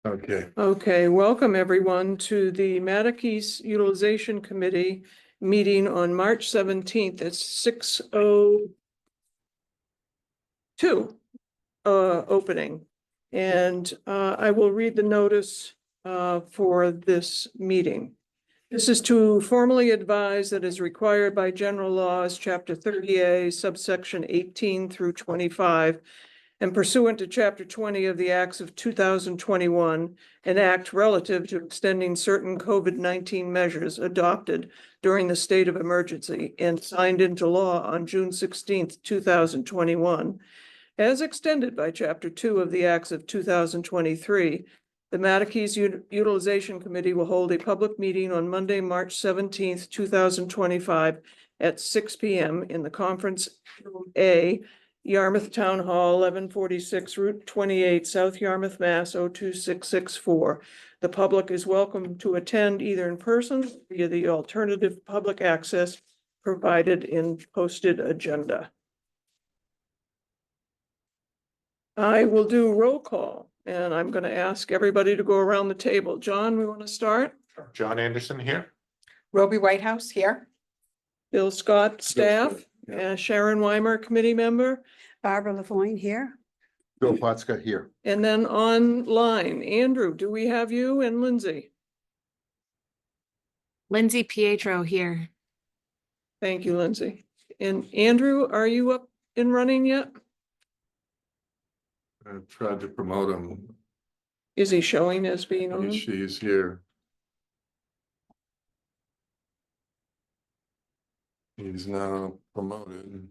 Okay, Okay, welcome everyone to the Mattacheese Utilization Committee meeting on March 17th at 6:02 opening. And I will read the notice for this meeting. This is to formally advise that is required by general laws, chapter 30A, subsection 18 through 25, and pursuant to chapter 20 of the Acts of 2021, an act relative to extending certain COVID-19 measures adopted during the state of emergency and signed into law on June 16th, 2021. As extended by chapter 2 of the Acts of 2023, the Mattacheese Utilization Committee will hold a public meeting on Monday, March 17th, 2025 at 6 p.m. in the Conference Room A, Yarmouth Town Hall, 1146 Route 28, South Yarmouth, Mass. 02664. The public is welcome to attend either in person via the alternative public access provided in posted agenda. I will do roll call, and I'm going to ask everybody to go around the table. John, we want to start? John Anderson here. Roby Whitehouse here. Bill Scott, staff, Yeah. Sharon Weimer, committee member, Barbara Lavoine here. Bill Potska here. and then online, Andrew, do we have you, and Lindsay? Lindsay Pietro here. Thank you, Lindsay. And Andrew, are you up and running yet? I tried to promote him. Is he showing as being on? She's here. He's now promoted.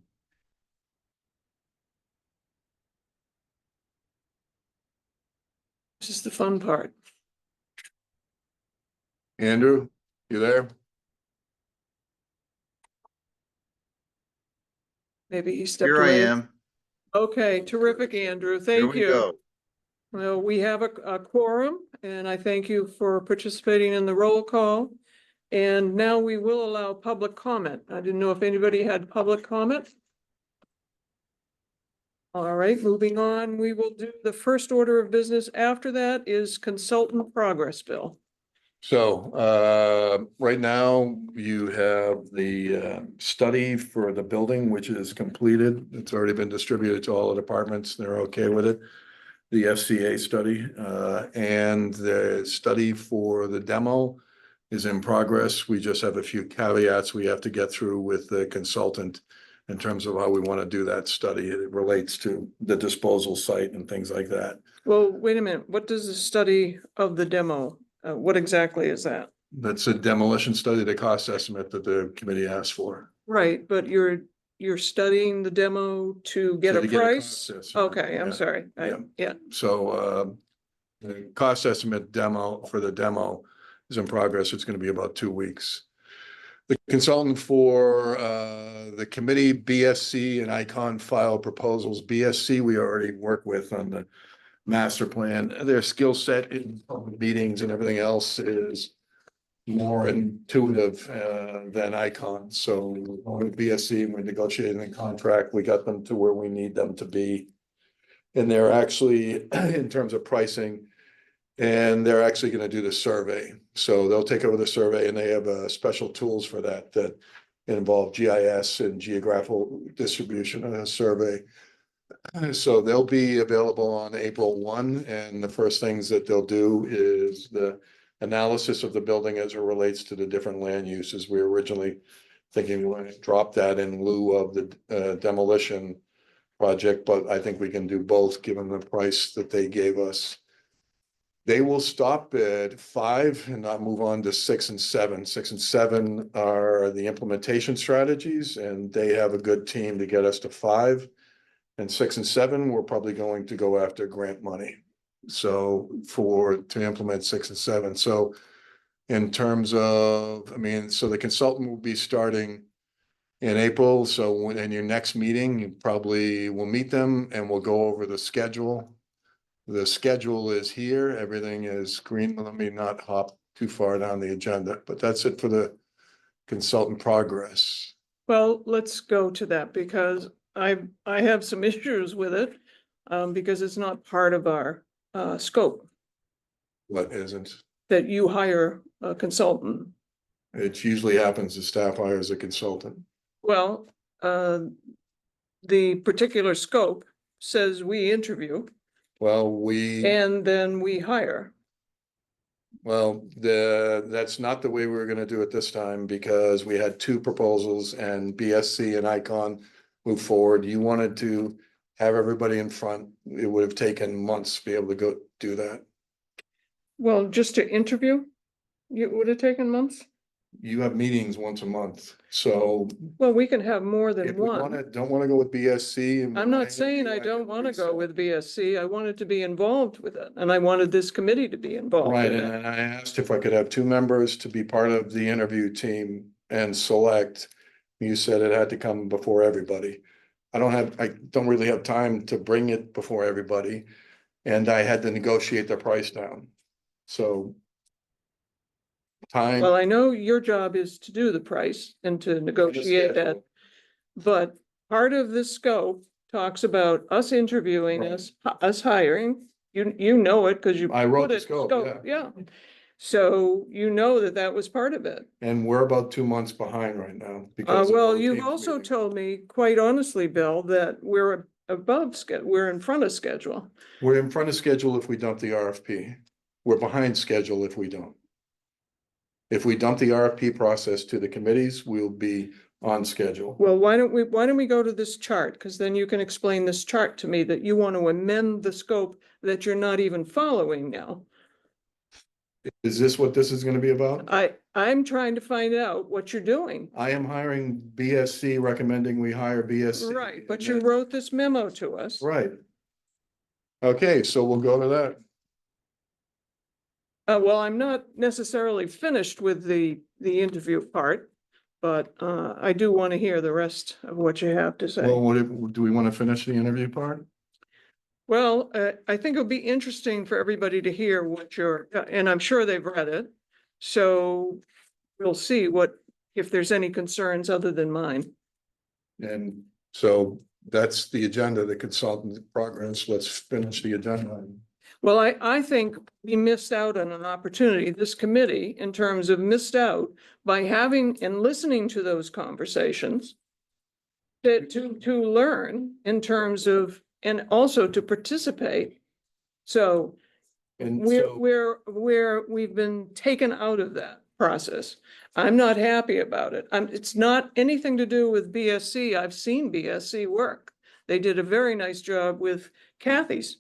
This is the fun part. Andrew, you there? Maybe he stepped Here I away. am. Okay, terrific, Andrew. Here Thank we you. go. Well, we have a quorum, and I thank you for participating in the roll call. And now we will allow public comment. I didn't know if anybody had public comment. All right, moving on, we will do the first order of business. After that is consultant progress bill. So right now you have the study for the building, which is completed. It's already been distributed to all the departments. They're okay with it. The FCA study and the study for the demo is in progress. We just have a few caveats we have to get through with the consultant in terms of how we want to do that study. It relates to the disposal site and things like that. Well, wait a minute. What does the study of the demo? What exactly is that? That's a demolition study, the cost estimate that the committee asked for. Right, but you're studying the demo to get So a to get a price? cost estimate, Okay, I'm yeah, sorry. Yeah. So the cost estimate demo for the demo is in progress. It's going to be about 2 weeks. The consultant for the committee, BSC and Icon file proposals. BSC we already work with on the master plan. Their skill set in public meetings and everything else is more intuitive than Icon. So with BSC, we're negotiating the contract. We got them to where we need them to be. And they're actually, in terms of pricing, and they're actually going to do the survey. So they'll take over the survey, and they have special tools for that that involve GIS and geographical distribution of a survey. So they'll be available on April 1, and the first things that they'll do is the analysis of the building as it relates to the different land uses. We were originally thinking we want to drop that in lieu of the demolition project, but I think we can do both given the price that they gave us. They will stop at 5 and not move on to 6 and 7. 6 and 7 are the implementation strategies, and they have a good team to get us to 5. And 6 and 7, we're probably going to go after grant money. So to implement 6 and 7. So in terms of, so the consultant will be starting in April. So in your next meeting, you probably will meet them and we'll go over the schedule. The schedule is here. Everything is green. Let me not hop too far down the agenda, but that's it for the consultant progress. Well, let's go to that because I have some issues with it because it's not part of our scope. What isn't? that you hire a consultant. It usually happens, the staff hires a consultant. Well, the particular scope says we interview Well, we, and then we hire. that's not the way we were gonna do it this time because we had two proposals and BSC and Icon moved forward. You wanted to have everybody in front. It would have taken months to be able to go do that. Well, just to interview, it would have taken months? You have meetings once a month, so Well, we can have more if than we one. don't wanna go with BSC. I'm not saying I don't want to go with BSC. I wanted to be involved with it, and I wanted this committee to be involved Right, with and it. then I asked if I could have two members to be part of the interview team and select. You said it had to come before everybody. I don't really have time to bring it before everybody. And I had to negotiate the price down. So. Time, Well, I know your job is to do the price and to negotiate that, but part of this scope talks about us interviewing, Right. us hiring. You know it because you. I wrote put the it- scope, Yeah. So you know that that was part of it. and we're about 2 months behind right now. Because of all Well, the you've teams also meeting. told me, quite honestly, Bill, that we're above we're in front of schedule. We're in front of schedule if we dump the RFP. We're behind schedule if we don't. If we dump the RFP process to the committees, we'll be on schedule. Well, why don't we go to this chart? Because then you can explain this chart to me that you want to amend the scope that you're not even following now. Is this what this is gonna be about? I'm trying to find out what you're doing. I am hiring BSC, recommending we hire BSC. Right, but you wrote this memo to us. Right. Okay, so we'll go to that. Well, I'm not necessarily finished with the interview part, but I do want to hear the rest of what you have to say. Well, do we want to finish the interview part? Well, I think it'll be interesting for everybody to hear what and I'm sure they've read it. So we'll see if there's any concerns other than mine. And so that's the agenda, the consultant progress. Let's finish the agenda. Well, I think we missed out on an opportunity, this committee, in terms of missed out by having and listening to those conversations. To learn in terms of, and also to participate. So And so, we've been taken out of that process. I'm not happy about it. It's not anything to do with BSC. I've seen BSC work. They did a very nice job with Kathy's.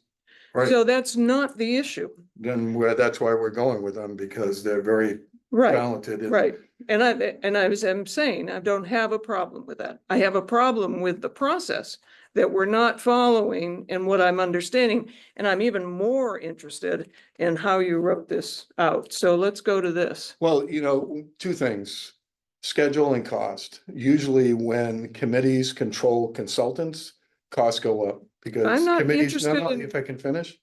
right, So that's not the issue. that's why we're going with them because they're very Right, talented. right. And I'm saying, I don't have a problem with that. I have a problem with the process that we're not following and what I'm understanding. And I'm even more interested in how you wrote this out. So let's go to this. Well, two things, schedule and cost. Usually when committees control consultants, costs go up because I'm not committees, interested in- if I can finish.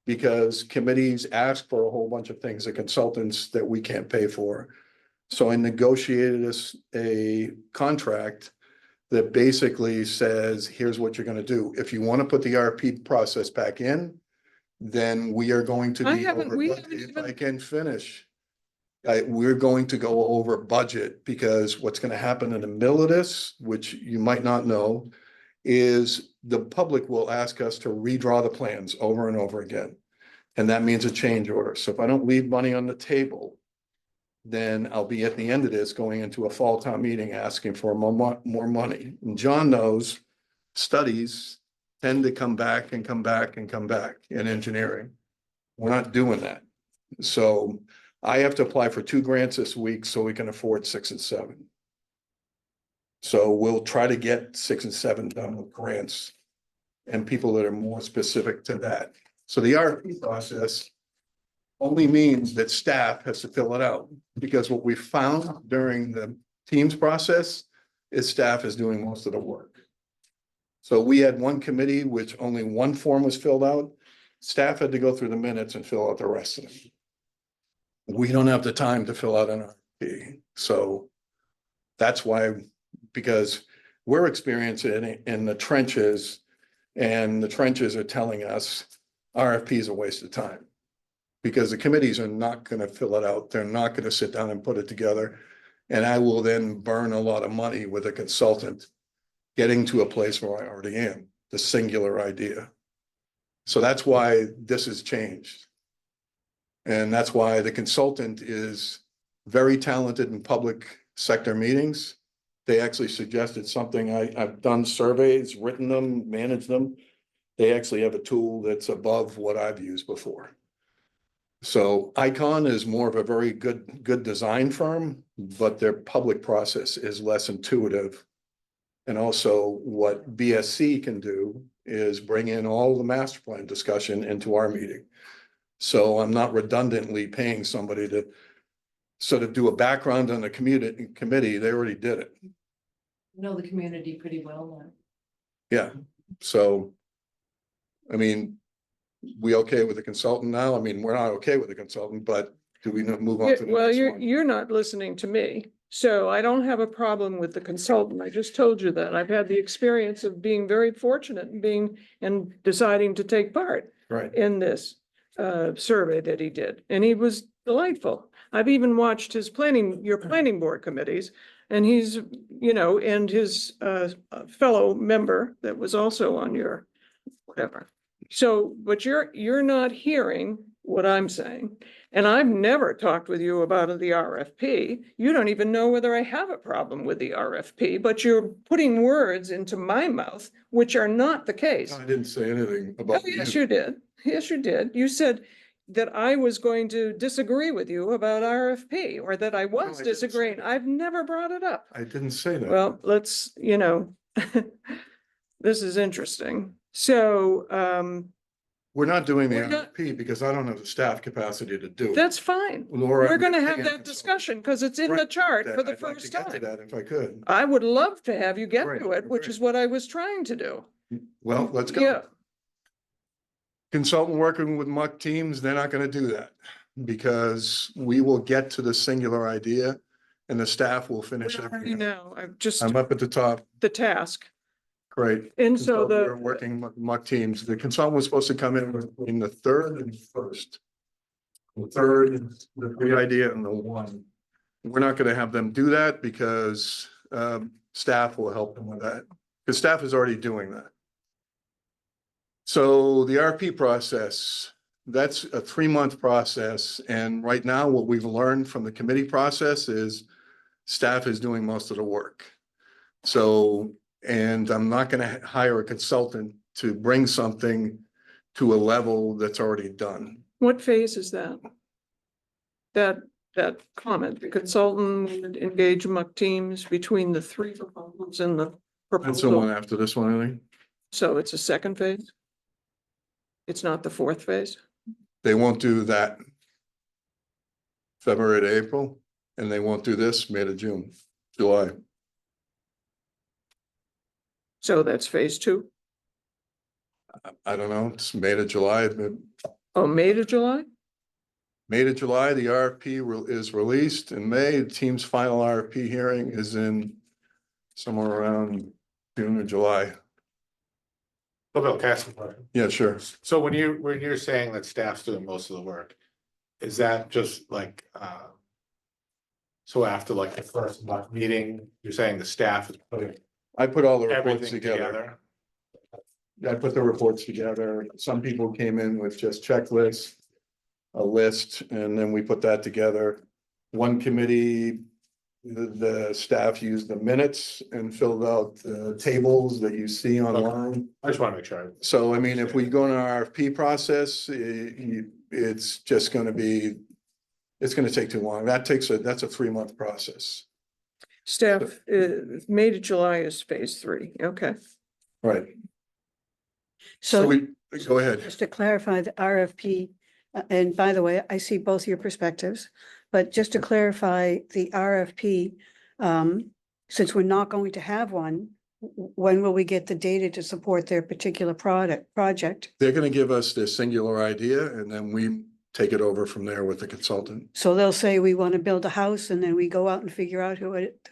Because committees ask for a whole bunch of things, the consultants that we can't pay for. So I negotiated a contract that basically says, here's what you're gonna do. If you want to put the RP process back in, then we are going to be over we budget. haven't If I even- can finish. We're going to go over budget because what's gonna happen in the middle of this, which you might not know, is the public will ask us to redraw the plans over and over again. And that means a change order. So if I don't leave money on the table, then I'll be at the end of this going into a fall town meeting asking for more money. And John knows studies tend to come back and come back and come back in engineering. We're not doing that. So I have to apply for 2 grants this week so we can afford 6 and 7. So we'll try to get 6 and 7 done with grants and people that are more specific to that. So the RFP process only means that staff has to fill it out, because what we found during the teams process is staff is doing most of the work. So we had one committee which only one form was filled out. Staff had to go through the minutes and fill out the rest of them. We don't have the time to fill out an RFP. So that's why, because we're experiencing it in the trenches, and the trenches are telling us RFP is a waste of time. because the committees are not gonna fill it out. They're not gonna sit down and put it together. And I will then burn a lot of money with a consultant, getting to a place where I already am, the singular idea. So that's why this has changed. And that's why the consultant is very talented in public sector meetings. They actually suggested something. I've done surveys, written them, managed them. They actually have a tool that's above what I've used before. So Icon is more of a very good design firm, but their public process is less intuitive. And also what BSC can do is bring in all the master plan discussion into our meeting. So I'm not redundantly paying somebody to sort of do a background on the committee. They already did it. Know the community pretty well now. Yeah, so, I mean, we okay with the consultant now? I mean, we're not okay with the consultant, but do we not move on to the Well, next you're, one? you're not listening to me. So I don't have a problem with the consultant. I just told you that. I've had the experience of being very fortunate and deciding to take part Right, in this survey that he did, and he was delightful. I've even watched your planning board committees, and he's, and his fellow member that was also on your whatever. So, but you're not hearing what I'm saying, and I've never talked with you about the RFP. You don't even know whether I have a problem with the RFP, but you're putting words into my mouth, which are not the case. I didn't say anything Oh, about yes, you. you did. Yes, you did. You said that I was going to disagree with you about RFP, or that I was I didn't say disagreeing. that. I've never brought it up. I didn't say that. Well, let's, this is interesting. So, We're not doing the we're not- RFP because I don't have the staff capacity to do it. that's fine. Laura, We're gonna paying have a that consultant. discussion because it's in the Right, chart that for the I'd like to first get to time. that if I could. I would love to have you get Great, to it, which great. is what I was trying to do. Well, let's Yeah. go. Consultant working with muck teams, they're not gonna do that because we will get to the singular idea and the staff will finish You everything. know, I've just, I'm up at the top, the task. great. And so Consultant, we're the, working muck teams. The consultant was supposed to come in between the third and first. The third, the great idea, and the one. We're not gonna have them do that because staff will help them with that, because staff is already doing that. So the RP process, that's a 3-month process, and right now what we've learned from the committee process is staff is doing most of the work. So, and I'm not gonna hire a consultant to bring something to a level that's already done. what phase is that? That comment, the consultant would engage muck teams between the three proposals and the That's the one proposal. after this one, I think. So it's a second phase? It's not the fourth phase? They won't do that February to April, and they won't do this May to June, July. So that's phase two? I don't know, it's May to July, but Oh, May to July? May to July, the RFP is released in May. The team's final RFP hearing is in somewhere around June or July. Okay, can I ask a question? Yeah, sure. So when you're saying that staff's doing most of the work, is that just like, so after like the first month meeting, you're saying the staff is putting I put all the reports everything together. together? I put the reports together. Some people came in with just checklists, a list, and then we put that together. One committee, the staff used the minutes and filled out the tables that you see online. I just want to make sure. So I mean, if we go in an RFP process, it's just gonna be, it's gonna take too long. That's a 3-month process. Staff, May to July is phase three, okay. Right. So So we, go ahead. just to clarify the RFP, and by the way, I see both your perspectives, but just to clarify the RFP, since we're not going to have one, when will we get the data to support their particular project? They're gonna give us their singular idea and then we take it over from there with the consultant. So they'll say, we want to build a house, and then we go out and figure out who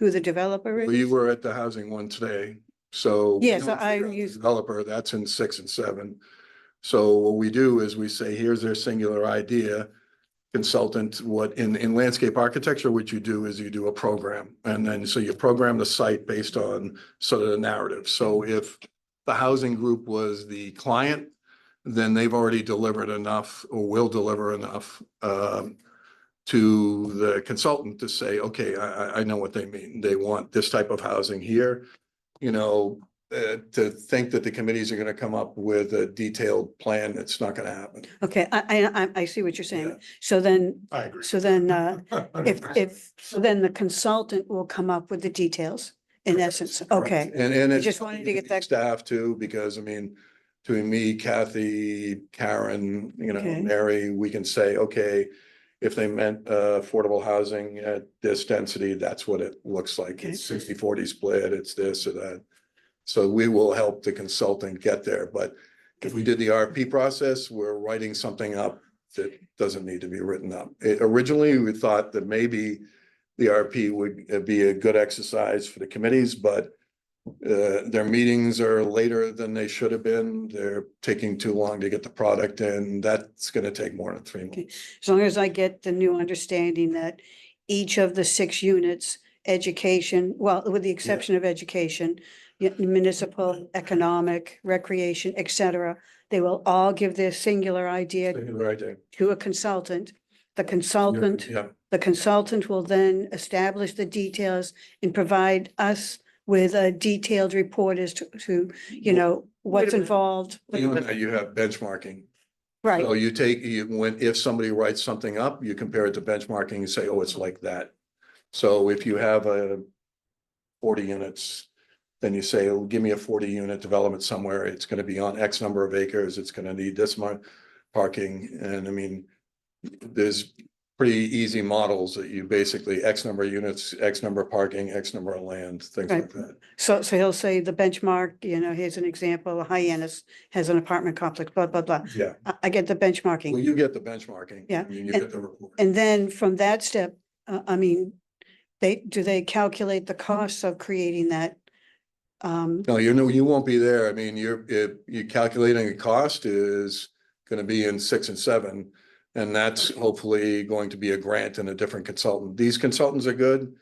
the developer is? We were at the housing one today, so. we Yes, don't I figure out the use- Developer, that's in 6 and 7. So what we do is we say, here's their singular idea. consultant, what in landscape architecture, what you do is you do a program. And then, so you program the site based on sort of the narrative. So if the housing group was the client, then they've already delivered enough or will deliver enough to the consultant to say, okay, I know what they mean. They want this type of housing here. You know, to think that the committees are going to come up with a detailed plan, it's not going to happen. Okay, I see what you're Yeah. saying. So then, I agree. so then, so then the consultant will come up with the details in essence. Okay. And I it's just wanted to get that- staff too, because I mean, between me, Kathy, Karen, you know, Okay. Mary, we can say, okay, if they meant affordable housing at this density, that's what it looks like. Okay. It's 60-40 split, it's this or that. So we will help the consultant get there, but if we did the RP process, we're writing something up that doesn't need to be written up. Originally, we thought that maybe the RP would be a good exercise for the committees, but their meetings are later than they should have been. They're taking too long to get the product in. That's gonna take more than 3 months. Okay. As long as I get the new understanding that each of the 6 units, education, well, with the exception of education, municipal, economic, recreation, et cetera, they will all give their singular idea Right there. to a consultant. The consultant, Yeah, the consultant will then establish the details and provide us with a detailed report as to, you know, what's minute. involved. beyond that, you have benchmarking. So Right, you take, if somebody writes something up, you compare it to benchmarking and say, oh, it's like that. So if you have a 40 units, then you say, oh, give me a 40-unit development somewhere. It's going to be on X number of acres. It's going to need this much parking. And I mean, there's pretty easy models that you basically X number of units, X number of parking, X number of land, things Right. like that. so he'll say the benchmark, you know, here's an example, Hyannis has an apartment complex, blah, blah, blah. Yeah. I get the Well, benchmarking. you get the benchmarking. Yeah, I mean, you and- get the report. And then from that step, I mean, do they calculate the costs of creating that? No, you won't be there. I mean, you're calculating the cost is gonna be in 6 and 7. And that's hopefully going to be a grant and a different consultant. These consultants are good.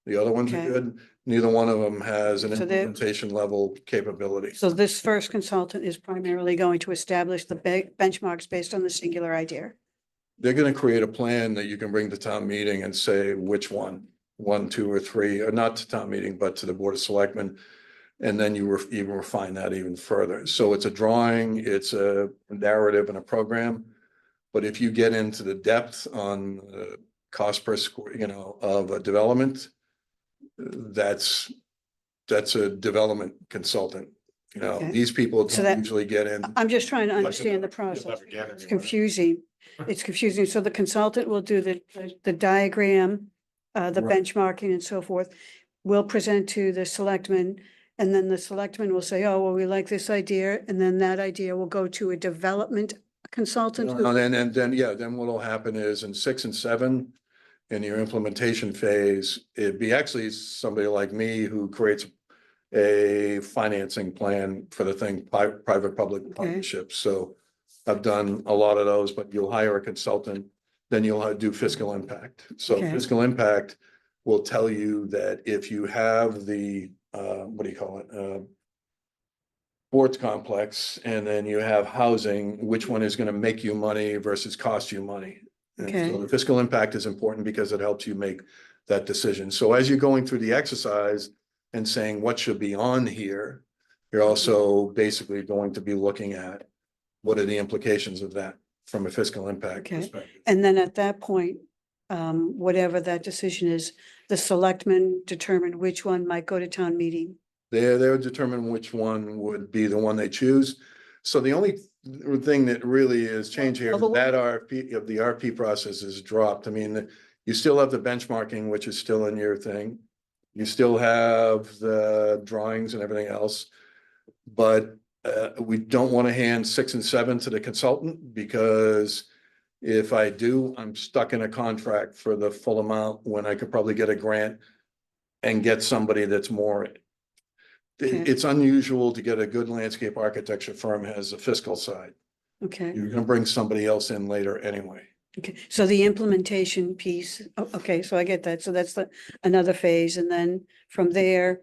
The other ones are Okay. good. Neither one of them has an So they're- implementation level capability. So this first consultant is primarily going to establish the benchmarks based on the singular idea. They're gonna create a plan that you can bring to town meeting and say which one, 1, 2, or 3, or not to town meeting, but to the Board of Selectmen. And then you even refine that even further. So it's a drawing, it's a narrative and a program. But if you get into the depth on cost per square, you know, of a development, that's a development consultant. You know, Okay. these people So don't that- usually get in. I'm just trying to Like, understand the you'll process. never get It's anywhere. confusing. It's confusing. So the consultant will do the diagram, the Right. benchmarking and so forth. We'll present to the selectmen, and then the selectmen will say, oh, well, we like this idea, and then that idea will go to a development consultant. who- And then what'll happen is in 6 and 7, in your implementation phase, it'd be actually somebody like me who creates a financing plan for the thing, private-public partnerships. So I've done a lot of those, but you'll hire a consultant, then you'll do fiscal impact. So Okay. fiscal impact will tell you that if you have the, what do you call it? Sports complex, and then you have housing, which one is gonna make you money versus cost you money? And so Okay. the fiscal impact is important because it helps you make that decision. So as you're going through the exercise and saying what should be on here, you're also basically going to be looking at what are the implications of that from a fiscal impact Okay. perspective. And then at that point, whatever that decision is, the selectmen determine which one might go to town meeting. They'll determine which one would be the one they choose. So the only thing that really is changed here, is that RFP of the RP process is dropped. I mean, you still have the benchmarking, which is still in your thing. You still have the drawings and everything else. But we don't want to hand 6 and 7 to the consultant, because if I do, I'm stuck in a contract for the full amount when I could probably get a grant and get somebody that's more. Okay. It's unusual to get a good landscape architecture firm has a fiscal side. Okay, You're gonna bring somebody else in later anyway. Okay, so the implementation piece, okay, so I get that. So that's another phase. And then from there,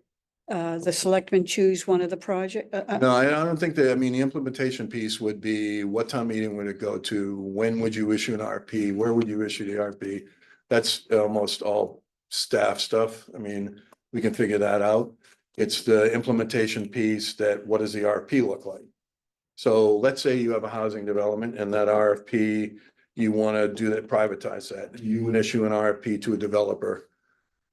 the selectmen choose one of the project. No, I don't think that, I mean, the implementation piece would be what town meeting would it go to? When would you issue an RP? Where would you issue the RP? That's almost all staff stuff. I mean, we can figure that out. It's the implementation piece that, what does the RP look like? So let's say you have a housing development and that RFP, you want to do that, privatize that. You would issue an RFP to a developer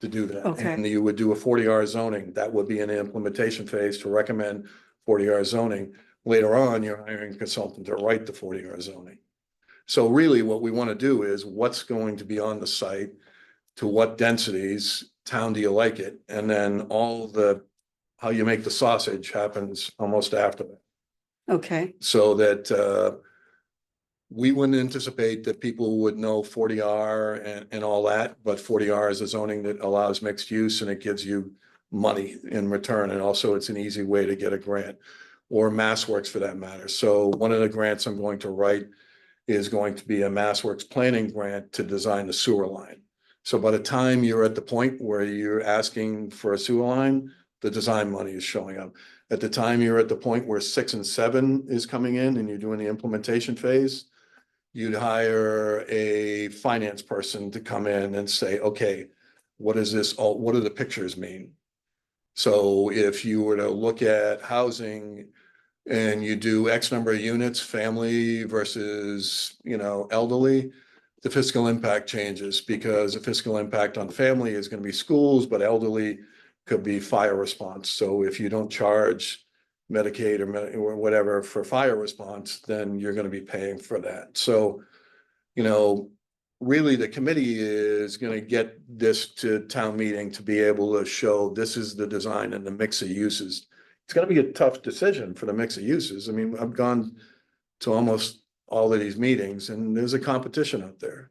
to do that. Okay. And you would do a 40R zoning. That would be an implementation phase to recommend 40R zoning. Later on, you're hiring a consultant to write the 40R zoning. So really what we want to do is what's going to be on the site, to what densities, town do you like it? And then all the, how you make the sausage happens almost after that. Okay, So that we wouldn't anticipate that people would know 40R and all that, but 40R is a zoning that allows mixed use and it gives you money in return. And also it's an easy way to get a grant or MassWorks for that matter. So one of the grants I'm going to write is going to be a MassWorks planning grant to design the sewer line. So by the time you're at the point where you're asking for a sewer line, the design money is showing up. At the time you're at the point where 6 and 7 is coming in and you're doing the implementation phase, you'd hire a finance person to come in and say, okay, what is this? All, what do the pictures mean? So if you were to look at housing and you do X number of units, family versus, elderly, the fiscal impact changes because the fiscal impact on family is going to be schools, but elderly could be fire response. So if you don't charge Medicaid or whatever for fire response, then you're going to be paying for that. So, really the committee is going to get this to town meeting to be able to show this is the design and the mix of uses. It's going to be a tough decision for the mix of uses. I mean, I've gone to almost all of these meetings and there's a competition out there.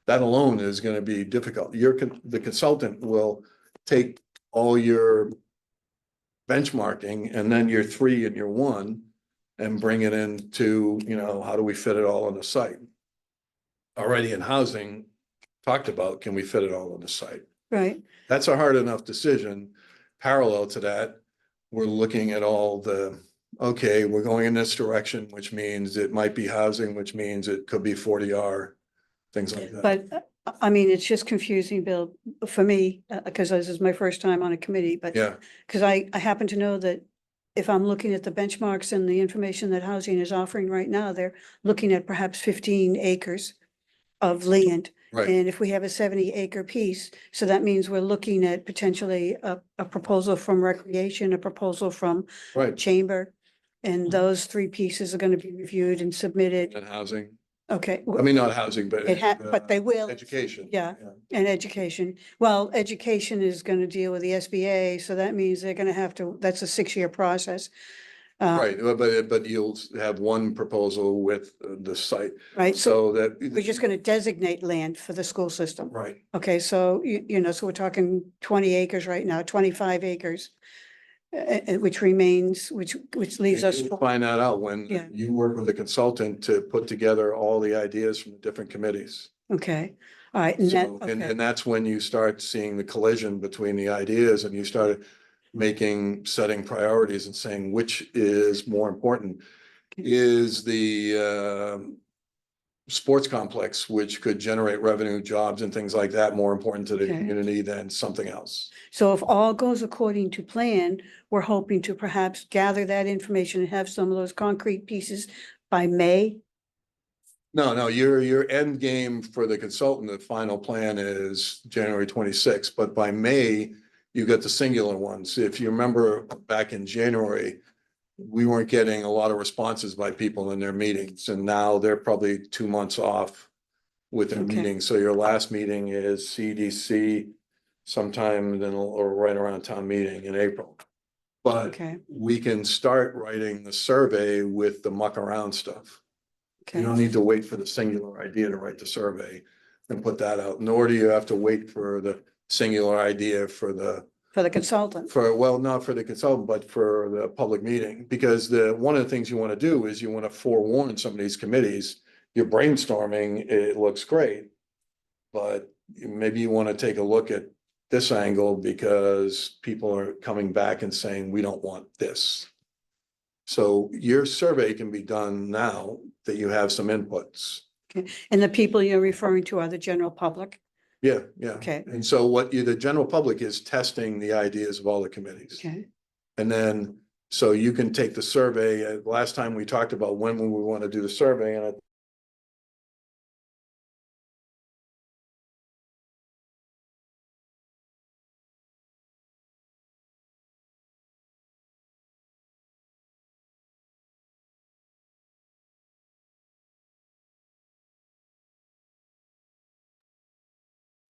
That alone is going to be difficult. The consultant will take all your benchmarking and then your 3 and your 1 and bring it into, how do we fit it all on the site? Already in housing, talked about, can we fit it all on the site? right. That's a hard enough decision. Parallel to that, we're looking at all the, okay, we're going in this direction, which means it might be housing, which means it could be 40R, things like that. But I mean, it's just confusing, Bill, for me, because this is my first time on a committee, but Yeah, because I happen to know that if I'm looking at the benchmarks and the information that housing is offering right now, they're looking at perhaps 15 acres of land. right. And if we have a 70-acre piece, so that means we're looking at potentially a proposal from recreation, a proposal from Right. chamber. And those 3 pieces are going to be reviewed and submitted. And housing, Okay. I mean, not housing, but. But they will. Education. Yeah. And education. Well, education is going to deal with the SBA, so that means they're going to have to, that's a 6-year process. Right, but you'll have one proposal with the site, Right, so so that. we're just going to designate land for the school system. Right, Okay, so so we're talking 20 acres right now, 25 acres. Which remains, which leaves us. you'll find that out when Yeah. you work with a consultant to put together all the ideas from the different committees. Okay, all right, and that, So, okay, and that's when you start seeing the collision between the ideas and you start setting priorities and saying which is more important. Is the sports complex, which could generate revenue, jobs and things like that, more important to the Okay. community than something else? so if all goes according to plan, we're hoping to perhaps gather that information and have some of those concrete pieces by May. No, your end game for the consultant, the final plan is January 26th, but by May, you get the singular ones. If you remember back in January, we weren't getting a lot of responses by people in their meetings, and now they're probably 2 months off with their Okay. meetings. So your last meeting is CDC sometime then, or right around town meeting in April. But Okay, we can start writing the survey with the muck around stuff. You don't okay, need to wait for the singular idea to write the survey and put that out, nor do you have to wait for the singular idea for the consultant. well, not for the consultant, but for the public meeting. Because one of the things you want to do is you want to forewarn some of these committees you're brainstorming, it looks great. But maybe you want to take a look at this angle because people are coming back and saying, we don't want this. So your survey can be done now that you have some inputs. And the people you're referring to are the general public? Yeah, yeah. Okay. And so the general public is testing the ideas of all the committees. Okay, And then, so you can take the survey, last time we talked about when we want to do the survey, and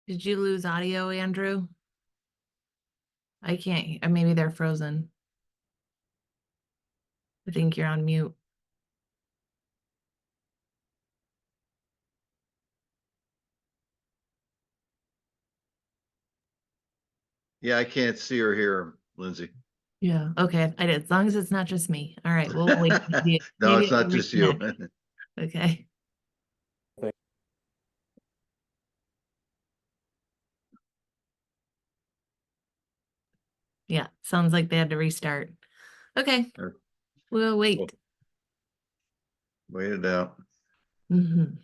Did you lose audio, Andrew? I can't, maybe they're frozen. I think you're on mute. Yeah, I can't see or hear him, Lindsay. Yeah, okay, I did, as long as it's not just me. All right, we'll wait. Maybe- No, maybe it's not I'll just you. reconnect. Okay. Yeah, sounds like they had to restart. Okay, Sure. we'll wait. Wait it out. Mhm.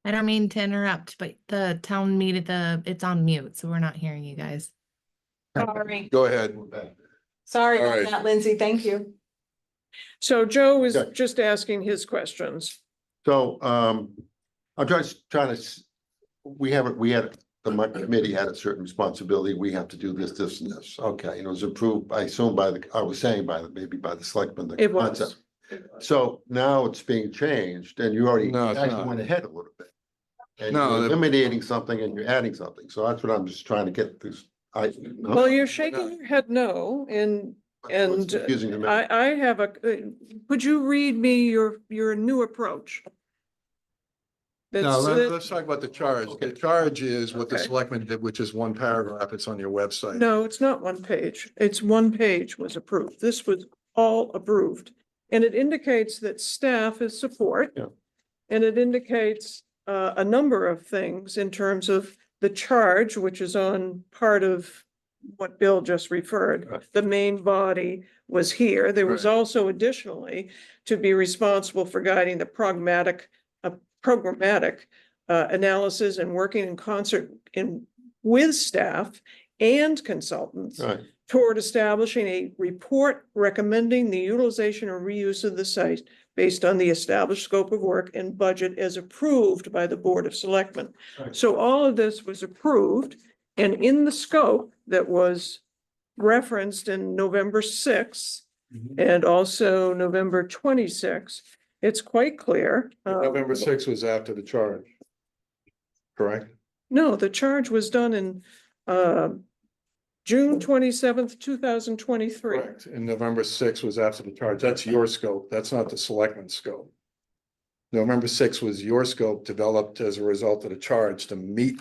I don't mean to interrupt, but the town meeting, it's on mute, so we're not hearing you guys. Sorry. go ahead. Sorry All about right. that, Lindsay. Thank you. So Joe was Okay. just asking his questions. So, I'm just trying to, we had, the committee had a certain responsibility. We have to do this, this and this. Okay, and it was approved, I assume I was saying maybe by the selectmen. the It was. concept. So now it's being changed and you already No, it's actually not. went ahead a little bit. And No, you're the- eliminating something and you're adding something. So that's what I'm just trying to get this. Well, you're shaking your head no, and It's confusing to me. I have could you read me your new approach? No, That's, let's talk about the charge. The charge is what the Okay. selectmen did, which is one paragraph. It's on your website. no, it's not one page. It's one page was approved. This was all approved. And it indicates that staff is support. Yeah. And it indicates a number of things in terms of the charge, which is on part of what Bill just referred. Right. The main body was here. There was Right. also additionally to be responsible for guiding the programmatic analysis and working in concert with staff and consultants Right, toward establishing a report recommending the utilization or reuse of the site based on the established scope of work and budget as approved by the Board of Selectmen. Right. So all of this was approved, and in the scope that was referenced in November 6th and also November 26th, it's quite clear. November 6th was after the charge. Correct? No, the charge was done in June 27th, 2023. Correct. And November 6th was after the charge. That's your scope. That's not the selectmen's scope. November 6th was your scope developed as a result of the charge to meet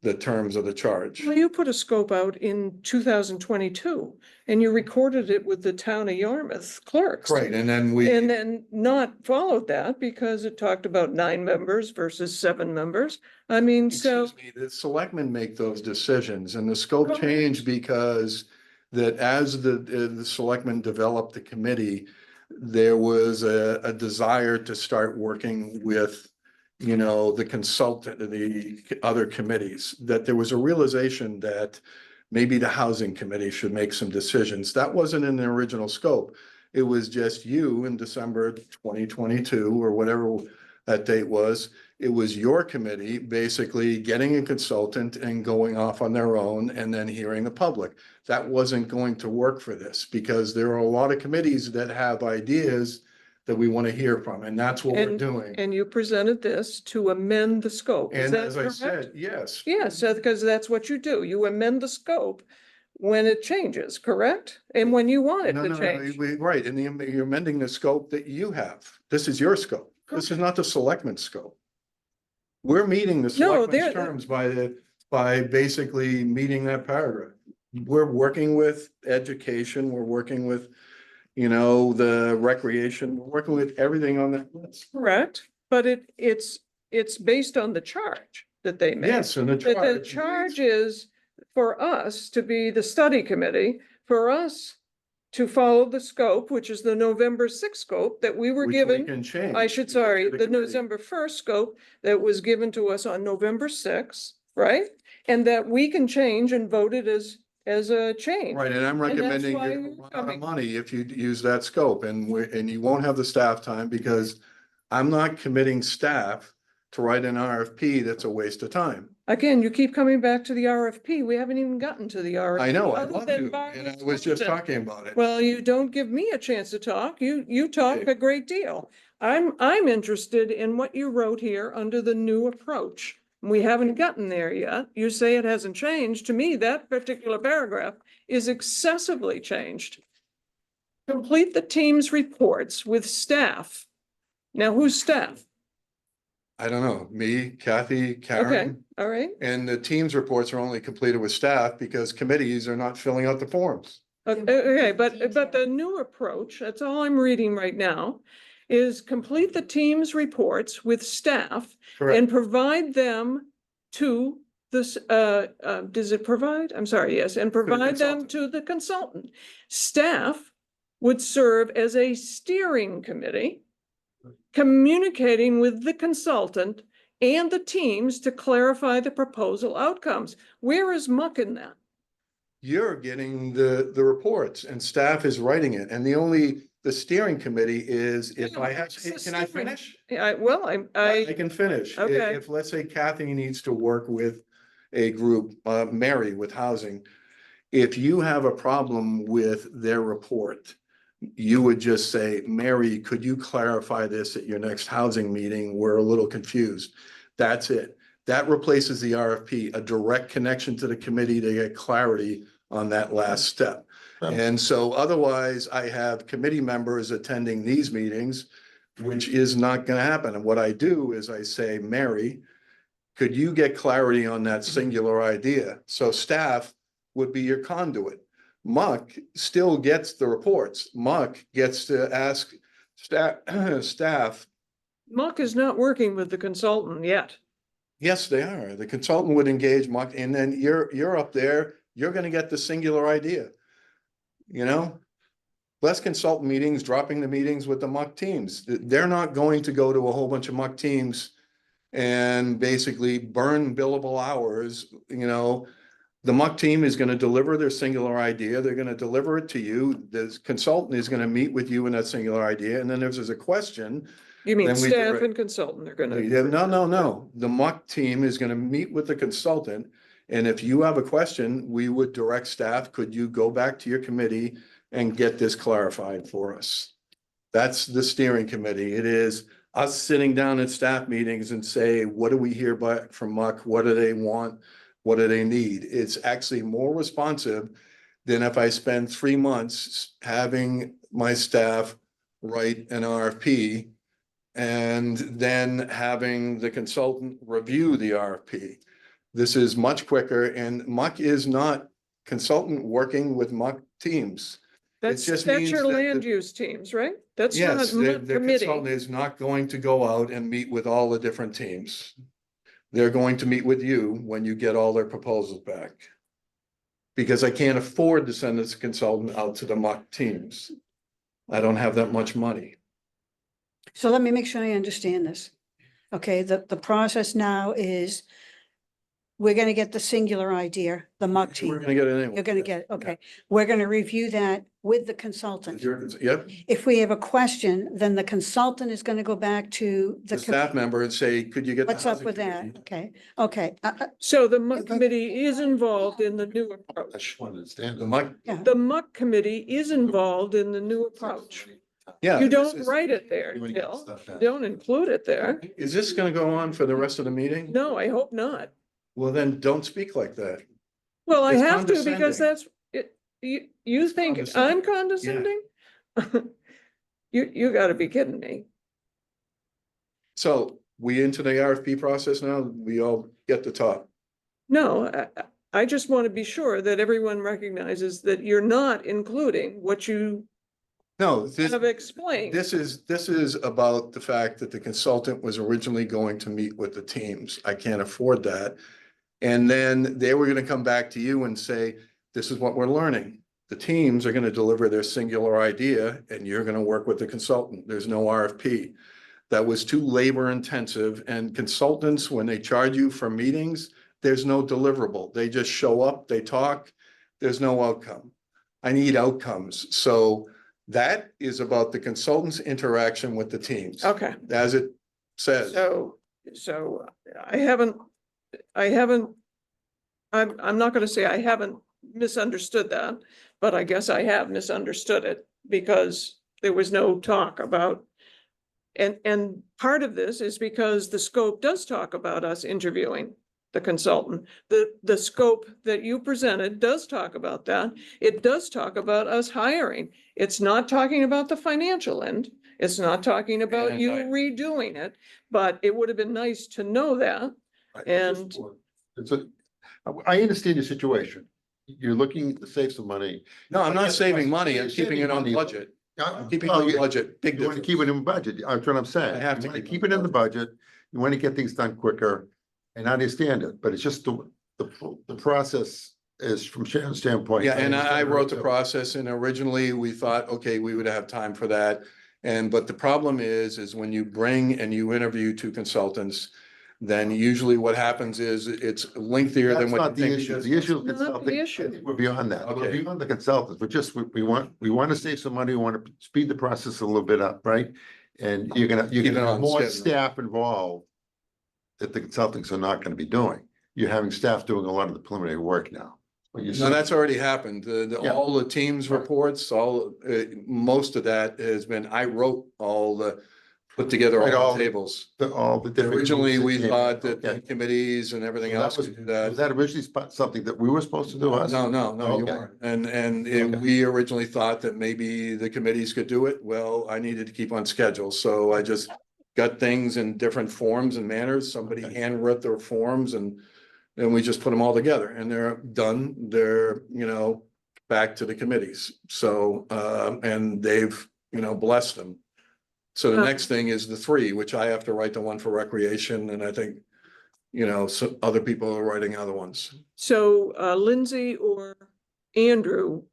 the terms of the charge. Well, you put a scope out in 2022 and you recorded it with the town of Yarmouth clerks. Right, and then And then not followed that because it talked about 9 members versus 7 members. I mean, so. Excuse me, the selectmen make those decisions and the scope Correct. changed because that as the selectmen developed the committee, there was a desire to start working with, the consultant, the other committees, that there was a realization that maybe the housing committee should make some decisions. That wasn't in the original scope. It was just you in December 2022 or whatever that date was. It was your committee basically getting a consultant and going off on their own and then hearing the public. That wasn't going to work for this because there are a lot of committees that have ideas that we want to hear from, and that's what we're doing. And you presented this to amend the scope. Is And that as I correct? said, yes. Yes, because that's what you do. You amend the scope when it changes, correct? And when you want it No, to no, no, change. right, and you're amending the scope that you have. This is your scope. This is not the selectmen's scope. We're meeting the No, selectmen's they're- terms by basically meeting that paragraph. We're working with education, we're working with, the recreation, we're working with everything on that list. Correct, but it's based on the charge that they make. Yes, and the That the charge. charge is for us to be the study committee, for us to follow the scope, which is the November 6th scope that we were which given. can change. I should, sorry, to the committee. November 1st scope that was given to us on November 6th, right? And that we can change and vote it as a change. Right, and I'm And that's recommending why you you're run out of coming. money if you use that scope and you won't have the staff time because I'm not committing staff to write an RFP that's a waste of time. Again, you keep coming back to the RFP. We haven't even gotten to the RFP. I know, I'd other love than to, Barbara's and I was just question. talking about it. Well, you don't give me a chance to talk. You talk Okay. a great deal. I'm interested in what you wrote here under the new approach. We haven't gotten there yet. You say it hasn't changed. To me, that particular paragraph is excessively changed. Complete the team's reports with staff. Now, who's staff? I don't know, me, Kathy, Okay, Karen, all right. and the team's reports are only completed with staff because committees are not filling out the forms. Okay, but the new approach, that's all I'm reading right now, is complete the team's reports with staff and provide them to this, does it provide? I'm sorry, yes, and provide them consultant. to the consultant. Staff would serve as a steering committee, communicating with the consultant and the teams to clarify the proposal outcomes. Where is Muck in that? You're getting the reports and staff is writing it. And the steering committee is, if I have, It's the can I steering- finish? Yeah, well, I can finish. Okay. If, let's say Kathy needs to work with a group, Mary with housing. If you have a problem with their report, you would just say, Mary, could you clarify this at your next housing meeting? We're a little confused. That's it. That replaces the RFP, a direct connection to the committee to get clarity on that last step. Yeah. And so otherwise I have committee members attending these meetings, which is not gonna happen. And what I do is I say, Mary, could you get clarity on that singular idea? So staff would be your conduit. Muck still gets the reports. Muck gets to ask staff. Muck is not working with the consultant yet. Yes, they are. The consultant would engage Muck, and then you're up there, you're gonna get the singular idea. Less consultant meetings, dropping the meetings with the Muck teams. They're not going to go to a whole bunch of Muck teams and basically burn billable hours, The Muck team is gonna deliver their singular idea. They're gonna deliver it to you. The consultant is gonna meet with you in that singular idea, and then if there's a question. You mean Then we staff direct- and consultant are gonna. Yeah, no. The Muck team is gonna meet with the consultant. And if you have a question, we would direct staff, could you go back to your committee and get this clarified for us? That's the steering committee. It is us sitting down at staff meetings and say, what do we hear back from Muck? What do they want? What do they need? It's actually more responsive than if I spend 3 months having my staff write an RFP and then having the consultant review the RFP. This is much quicker, and Muck is not consultant working with Muck teams. That's just your means that land the- use teams, right? That's not Yes, Muck the consultant committee. is not going to go out and meet with all the different teams. They're going to meet with you when you get all their proposals back. Because I can't afford to send this consultant out to the Muck teams. I don't have that much money. So let me make sure I understand this. Okay, the process now is we're gonna get the singular idea, the muck We're team. gonna get it anyway. You're gonna get, it, okay. We're gonna review that with the consultant. Yep, If we have a question, then the consultant is gonna go back to the the. staff member and say, could you get? the What's up housing with that? committee? Okay, okay, So the muck committee is involved in the new I approach. just want to understand. The mic, yeah. The muck committee is involved in the new approach. yeah. You this don't is- write it there, You wanna get Bill. stuff You done. don't include it there. Is this gonna go on for the rest of the meeting? No, I hope not. Well, then don't speak like that. Well, I It's have to because condescending. that's, you think I'm condescending? You gotta be kidding me. So we into the RFP process now? We all get to talk. No, I just want to be sure that everyone recognizes that you're not including what you No, this, have explained. this is about the fact that the consultant was originally going to meet with the teams. I can't afford that. And then they were gonna come back to you and say, this is what we're learning. The teams are gonna deliver their singular idea and you're gonna work with the consultant. There's no RFP. That was too labor intensive, and consultants, when they charge you for meetings, there's no deliverable. They just show up, they talk, there's no outcome. I need outcomes. So that is about the consultant's interaction with the teams. Okay, As it says. so I'm not gonna say I haven't misunderstood that, but I guess I have misunderstood it because there was no talk about. And part of this is because the scope does talk about us interviewing the consultant. The scope that you presented does talk about that. It does talk about us hiring. It's not talking about the financial end. It's not talking about And you I- redoing it, but it would have been nice to know that. And- I understand your situation. You're looking to save some money. No, I'm not saving money. I'm You're keeping saving it on money. budget. I'm keeping it Well, on you- budget, big You want to keep it difference. in budget. That's what I'm saying. I have You to want to keep keep it it in in the budget. You want to get things done quicker. And I understand it, but it's just the process is from Sharon's standpoint. Yeah, and I understand wrote the it too. process, and originally we thought, okay, we would have time for that. But the problem is when you bring and you interview two consultants, then usually what happens is it's lengthier than That's what you not the think. issue. The issue is Not the consulting. I issue. think we're beyond that. We're Okay. beyond the consultants. We're just, we want to save some money. We want to speed the process a little bit up, right? And you're Keep it gonna have on more schedule. staff involved that the consultants are not gonna be doing. You're having staff doing a lot of the preliminary work now. But you're No, that's already happened. Yeah. All the teams reports, most of that has been, I wrote put together Right, all all the the- tables. all the different. Originally, we groups that thought came that in. the Okay. committees and everything So that else was, could do that. was that originally something that we were supposed to do? us? No, you Okay. weren't. And Okay. we originally thought that maybe the committees could do it. Well, I needed to keep on schedule, so I just got things in different forms and manners. Somebody Okay. handwrote their forms and then we just put them all together and they're done. They're, back to the committees. So, and they've, blessed them. So the Uh, next thing is the three, which I have to write the one for recreation, and I think, so other people are writing other ones. So Lindsay or Andrew,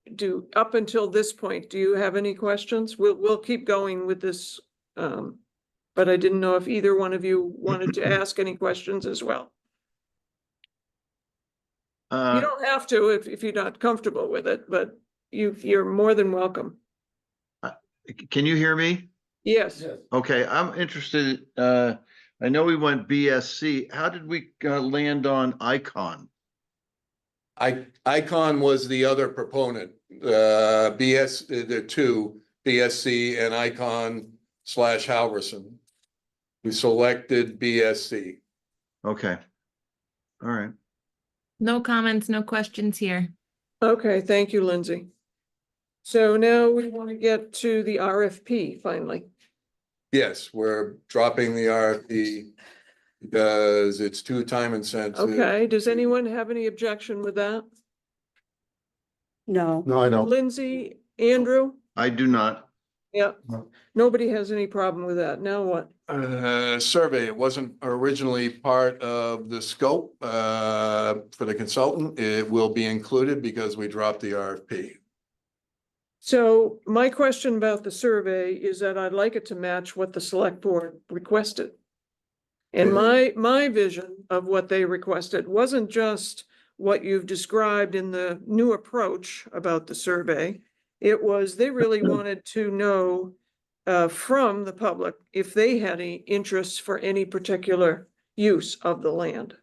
up until this point, do you have any questions? We'll keep going with this. But I didn't know if either one of you wanted to ask any questions as well. You don't have to if you're not comfortable with it, but you're more than welcome. Can you hear me? Yes. Okay, I'm interested, I know we went BSC. How did we land on Icon? Icon was the other proponent, the two, BSC and Icon / Halverson. We selected BSC. Okay. All right. No comments, no questions here. Okay, thank you, Lindsay. So now we want to get to the RFP finally. Yes, we're dropping the RFP because it's too time intensive. Okay, does anyone have any objection with that? No, No, I don't. Lindsay, Andrew? I do not. Yeah, No. nobody has any problem with that. Now what? Survey, it wasn't originally part of the scope, for the consultant. It will be included because we dropped the RFP. So my question about the survey is that I'd like it to match what the select board requested. And my vision of what they requested wasn't just what you've described in the new approach about the survey. It was, they really wanted to know from the public if they had any interests for any particular use of the land.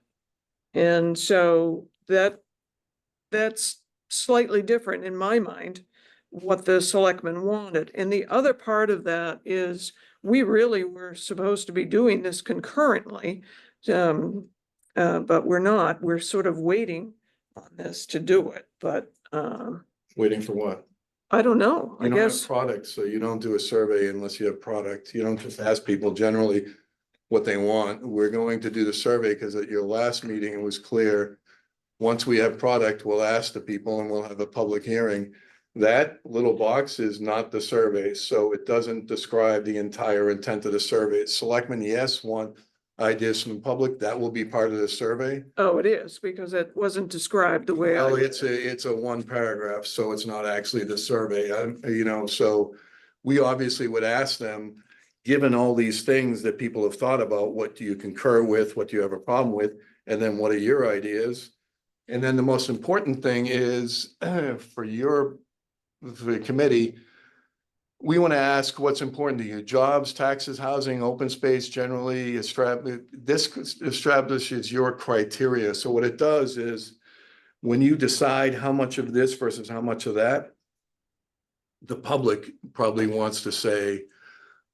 And so that's slightly different in my mind, what the selectmen wanted. And the other part of that is, we really were supposed to be doing this concurrently. But we're not, we're sort of waiting on this to do it, but, Waiting for what? I don't know, I You don't have guess. product, so you don't do a survey unless you have product. You don't just ask people generally what they want. We're going to do the survey because at your last meeting, it was clear. Once we have product, we'll ask the people and we'll have a public hearing. That little box is not the survey, so it doesn't describe the entire intent of the survey. Selectmen, yes, want ideas from the public, that will be part of the survey. Oh, it is, because it wasn't described the way Well, I, it's a one paragraph, so it's not actually the survey, so we obviously would ask them, given all these things that people have thought about, what do you concur with, what do you have a problem with, and then what are your ideas? And then the most important thing is for the committee, we want to ask what's important to you: jobs, taxes, housing, open space, generally. This establishes your criteria. So what it does is, when you decide how much of this versus how much of that, the public probably wants to say,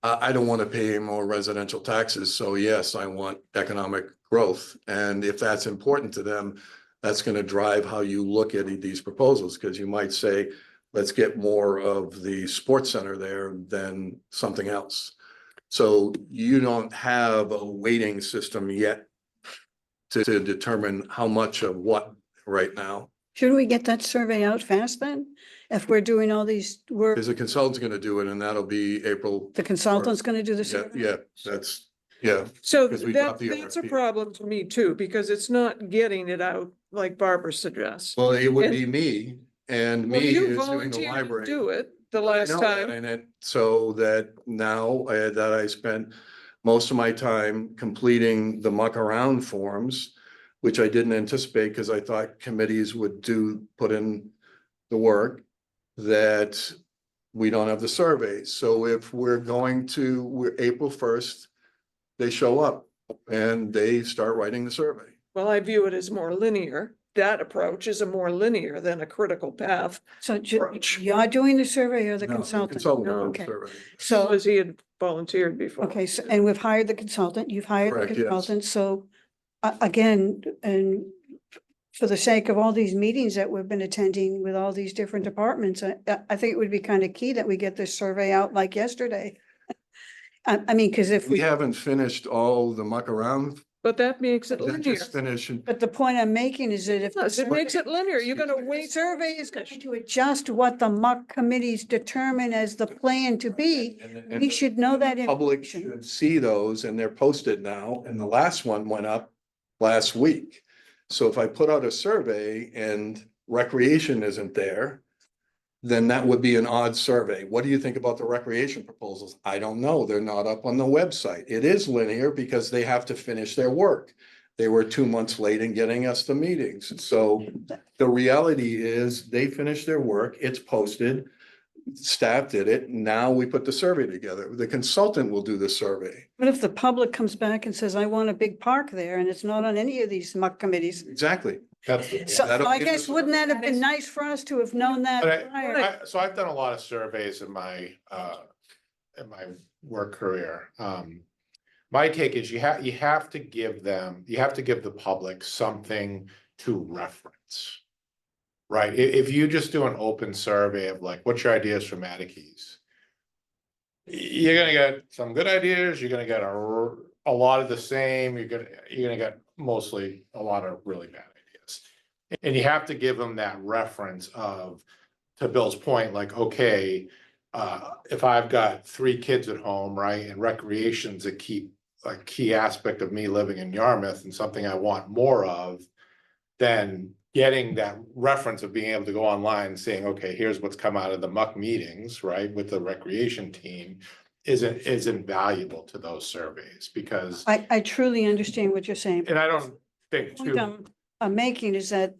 I don't want to pay more residential taxes, so yes, I want economic growth. And if that's important to them, that's going to drive how you look at these proposals, because you might say, let's get more of the sports center there than something else. So you don't have a weighting system yet to determine how much of what right now. Should we get that survey out fast then? If we're doing all these work, Because the consultant's going to do it, and that'll be April. the consultant's gonna do the Yeah, survey? yeah, that's, yeah. so 'Cause we got the that's a RFP. problem to me too, because it's not getting it out like Barbara suggests. Well, it would be me, and Well, me you is doing the volunteered to library. do it the I last know that, time. and it, so that now that I spent most of my time completing the muck around forms, which I didn't anticipate because I thought committees would put in the work, that we don't have the surveys. So if we're April 1st, they show up and they start writing the survey. Well, I view it as more linear. That approach is a more linear than a critical path. So Approach. you're doing the survey or the No, consultant? Consultant will do the Okay. survey. So as he had volunteered before. Okay, so, and we've hired the consultant, you've hired the Correct, yes. consultant, so again, and for the sake of all these meetings that we've been attending with all these different departments, I think it would be kind of key that we get this survey out like yesterday. I mean, because if We we, haven't finished all the muck around. But that makes it That linear. just finished. but the point I'm making is that if the Yes, it makes it linear. You're gonna the wait. survey is going to adjust what the muck committees determine as the plan to be, And we should know that public information. should see those, and they're posted now, and the last one went up last week. So if I put out a survey and recreation isn't there, then that would be an odd survey. What do you think about the recreation proposals? I don't know. They're not up on the website. It is linear because they have to finish their work. They were 2 months late in getting us the meetings. So the reality is they finished their work. It's posted. Staff did it. Now we put the survey together. The consultant will do the survey. But if the public comes back and says, I want a big park there, and it's not on any of these muck committees. Exactly. So That'll I be guess the wouldn't that have survey. been nice for us to have known that But prior? So I've done a lot of surveys in my work career. My take is you have to give the public something to reference. Right? If you just do an open survey of like, what's your ideas for Mattacheese? You're gonna get some good ideas, you're gonna get a lot of the same, you're gonna get mostly a lot of really bad ideas. And you have to give them that reference of, to Bill's point, like, okay, if I've got 3 kids at home, right, and recreation's a key aspect of me living in Yarmouth and something I want more of, then getting that reference of being able to go online and saying, okay, here's what's come out of the muck meetings, right, with the recreation team, isn't valuable to those surveys because, I truly understand what you're saying. and I don't think Point too. I'm making is that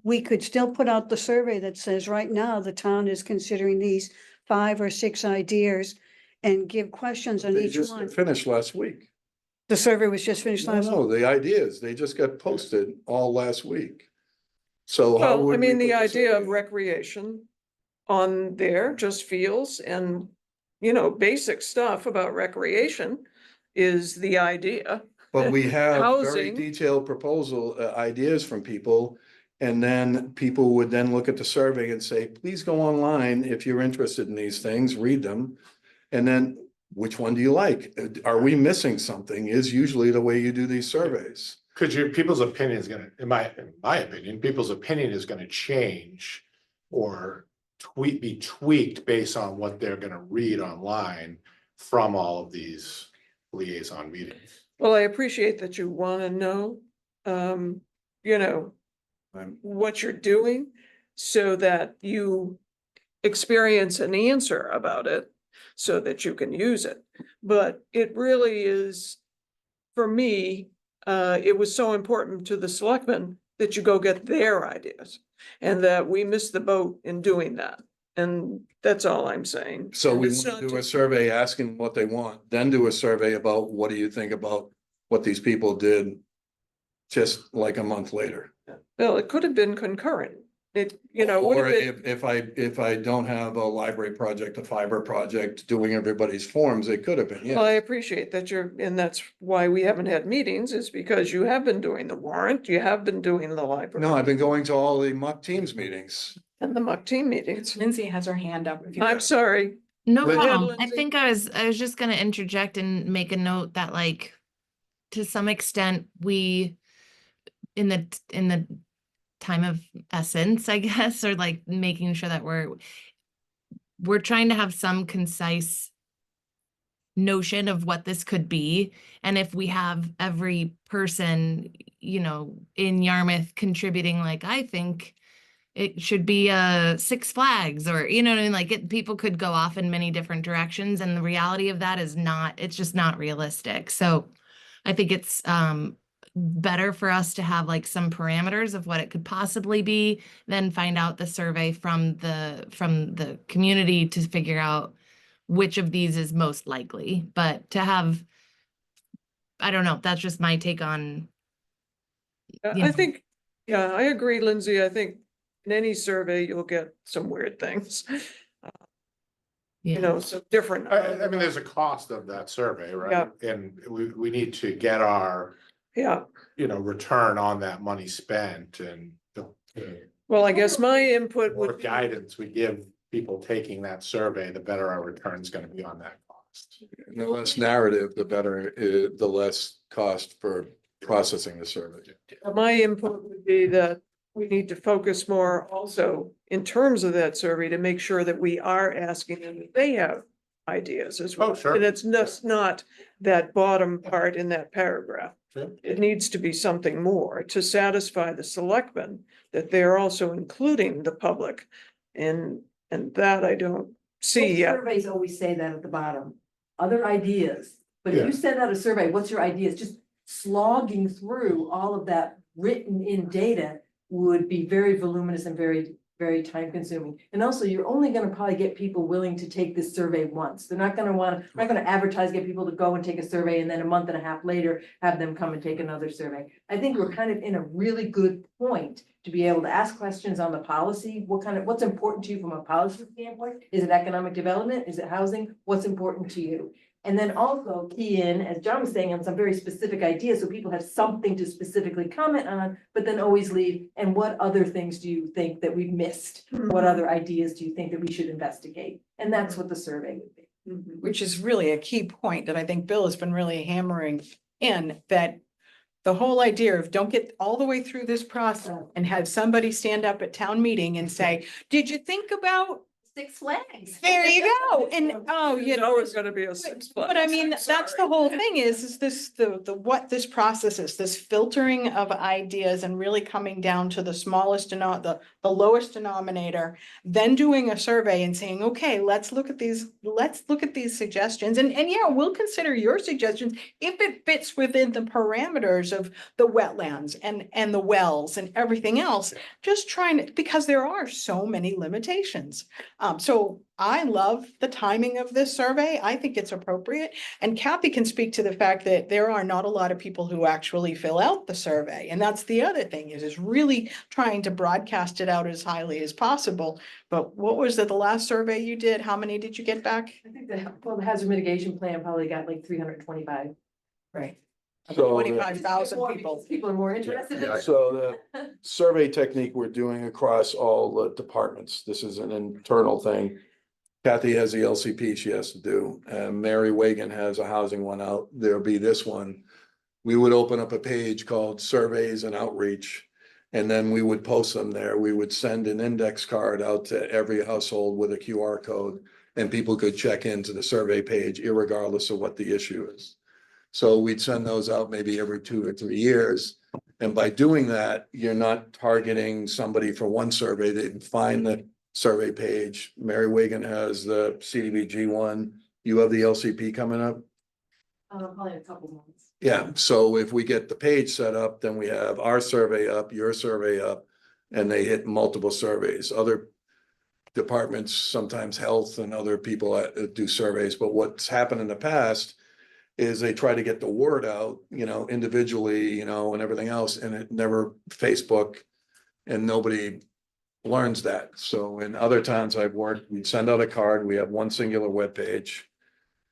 we could still put out the survey that says right now the town is considering these 5 or 6 ideas and give questions on They each just one. finished last week. The survey was just finished No, last week. no, the ideas, they just got posted all last week. So how Well, I would we mean, the put this idea of in? recreation on there just feels and, you know, basic stuff about recreation is the idea. But we have very Housing. detailed proposal, ideas from people. And then people would then look at the survey and say, please go online if you're interested in these things, read them. And then, which one do you like? Are we missing something is usually the way you do these surveys. Cause people's opinion is gonna, in my opinion, people's opinion is gonna change or be tweaked based on what they're gonna read online from all of these liaison meetings. Well, I appreciate that you want to know, you know, what you're doing so that you experience an answer about it so that you can use it. But it really is, for me, it was so important to the selectmen that you go get their ideas and that we missed the boat in doing that. And that's all I'm saying. So we It's want to not do a survey asking what they want, then do a survey about what do you think about what these people did just like a month later. Well, it could have been concurrent. It, you know, would Or have been, if I don't have a library project, a fiber project, doing everybody's forms, it could have been, well, I yeah. appreciate that you're, and that's why we haven't had meetings, is because you have been doing the warrant, you have been doing the library. No, I've been going to all the mock teams meetings. And the muck team meetings. Lindsay has her hand up. If you- I'm sorry. No Go ahead, problem. I Lindsay. think I was just gonna interject and make a note that like, to some extent, we, in the time of essence, I guess, or like making sure that we're trying to have some concise notion of what this could be. And if we have every person, you know, in Yarmouth contributing, like, I think it should be a Six Flags, or, you know what I mean? Like, people could go off in many different directions. And the reality of that is it's just not realistic. So I think it's better for us to have like some parameters of what it could possibly be, then find out the survey from the community to figure out which of these is most likely. But to have, I don't know, that's just my take on. you I know. think, yeah, I agree, Lindsay. I think in any survey, you'll get some weird things. You Yeah. know, so different. I mean, there's a cost of that survey, right? And we need to get our, Yeah, you know, return on that money spent and the well, I guess my input more would be, guidance we give people taking that survey, the better our return is gonna be on that cost. And the less narrative, the better, the less cost for processing the survey. my input would be that we need to focus more also in terms of that survey to make sure that we are asking them if they have ideas as well. Oh, sure. And it's just not that bottom part in that paragraph. Sure. It needs to be something more to satisfy the selectmen that they're also including the public. And that I don't see Most yet. Surveys always say that at the bottom, other ideas, but if Yeah. you send out a survey, what's your ideas, just slogging through all of that written in data would be very voluminous and very, very time consuming. And also, you're only gonna probably get people willing to take this survey once. They're not gonna not gonna advertise, get people to go and take a survey and then a month and a half later have them come and take another survey. I think we're kind of in a really good point to be able to ask questions on the policy. What's important to you from a policy standpoint? Is it economic development? Is it housing? What's important to you? And then also key in, as John was saying, on some very specific ideas, so people have something to specifically comment on, but then always leave. And what other things do you think that we've missed? What other ideas do you think that we should investigate? And that's what the survey would be. Mhm. Which is really a key point that I think Bill has been really hammering in, that the whole idea of don't get all the way through this process and have somebody stand up at town meeting and say, did you think about, Six Flags. there you go, and, oh, you It's know. always gonna be a Six Flags. But I mean, that's the Sorry. whole thing is this, what this process is, this filtering of ideas and really coming down to the smallest and not the the lowest denominator, then doing a survey and saying, okay, let's look at these suggestions. And yeah, we'll consider your suggestions if it fits within the parameters of the wetlands and the wells and everything else. Just trying to, because there are so many limitations. So I love the timing of this survey. I think it's appropriate. And Kathy can speak to the fact that there are not a lot of people who actually fill out the survey. And that's the other thing is really trying to broadcast it out as highly as possible. But what was the last survey you did? How many did you get back? I think the hazard mitigation plan probably got like 325. Right. So, 25,000 More- people. People are more interested in Yeah, it. so the survey technique we're doing across all the departments, this is an internal thing. Kathy has the LCP she has to do, and Mary Wagan has a housing one out. There'll be this one. We would open up a page called Surveys and Outreach, and then we would post them there. We would send an index card out to every household with a QR code, and people could check into the survey page irregardless of what the issue is. So we'd send those out maybe every 2 or 3 years. And by doing that, you're not targeting somebody for one survey. They can find the survey page. Mary Wagan has the CDBG one. You have the LCP coming up. Probably a couple months. Yeah, so if we get the page set up, then we have our survey up, your survey up, and they hit multiple surveys. Other departments, sometimes health and other people do surveys, but what's happened in the past is they try to get the word out, individually, and everything else, and it never Facebook, and nobody learns that. So in other towns I've worked, we send out a card, we have one singular web page,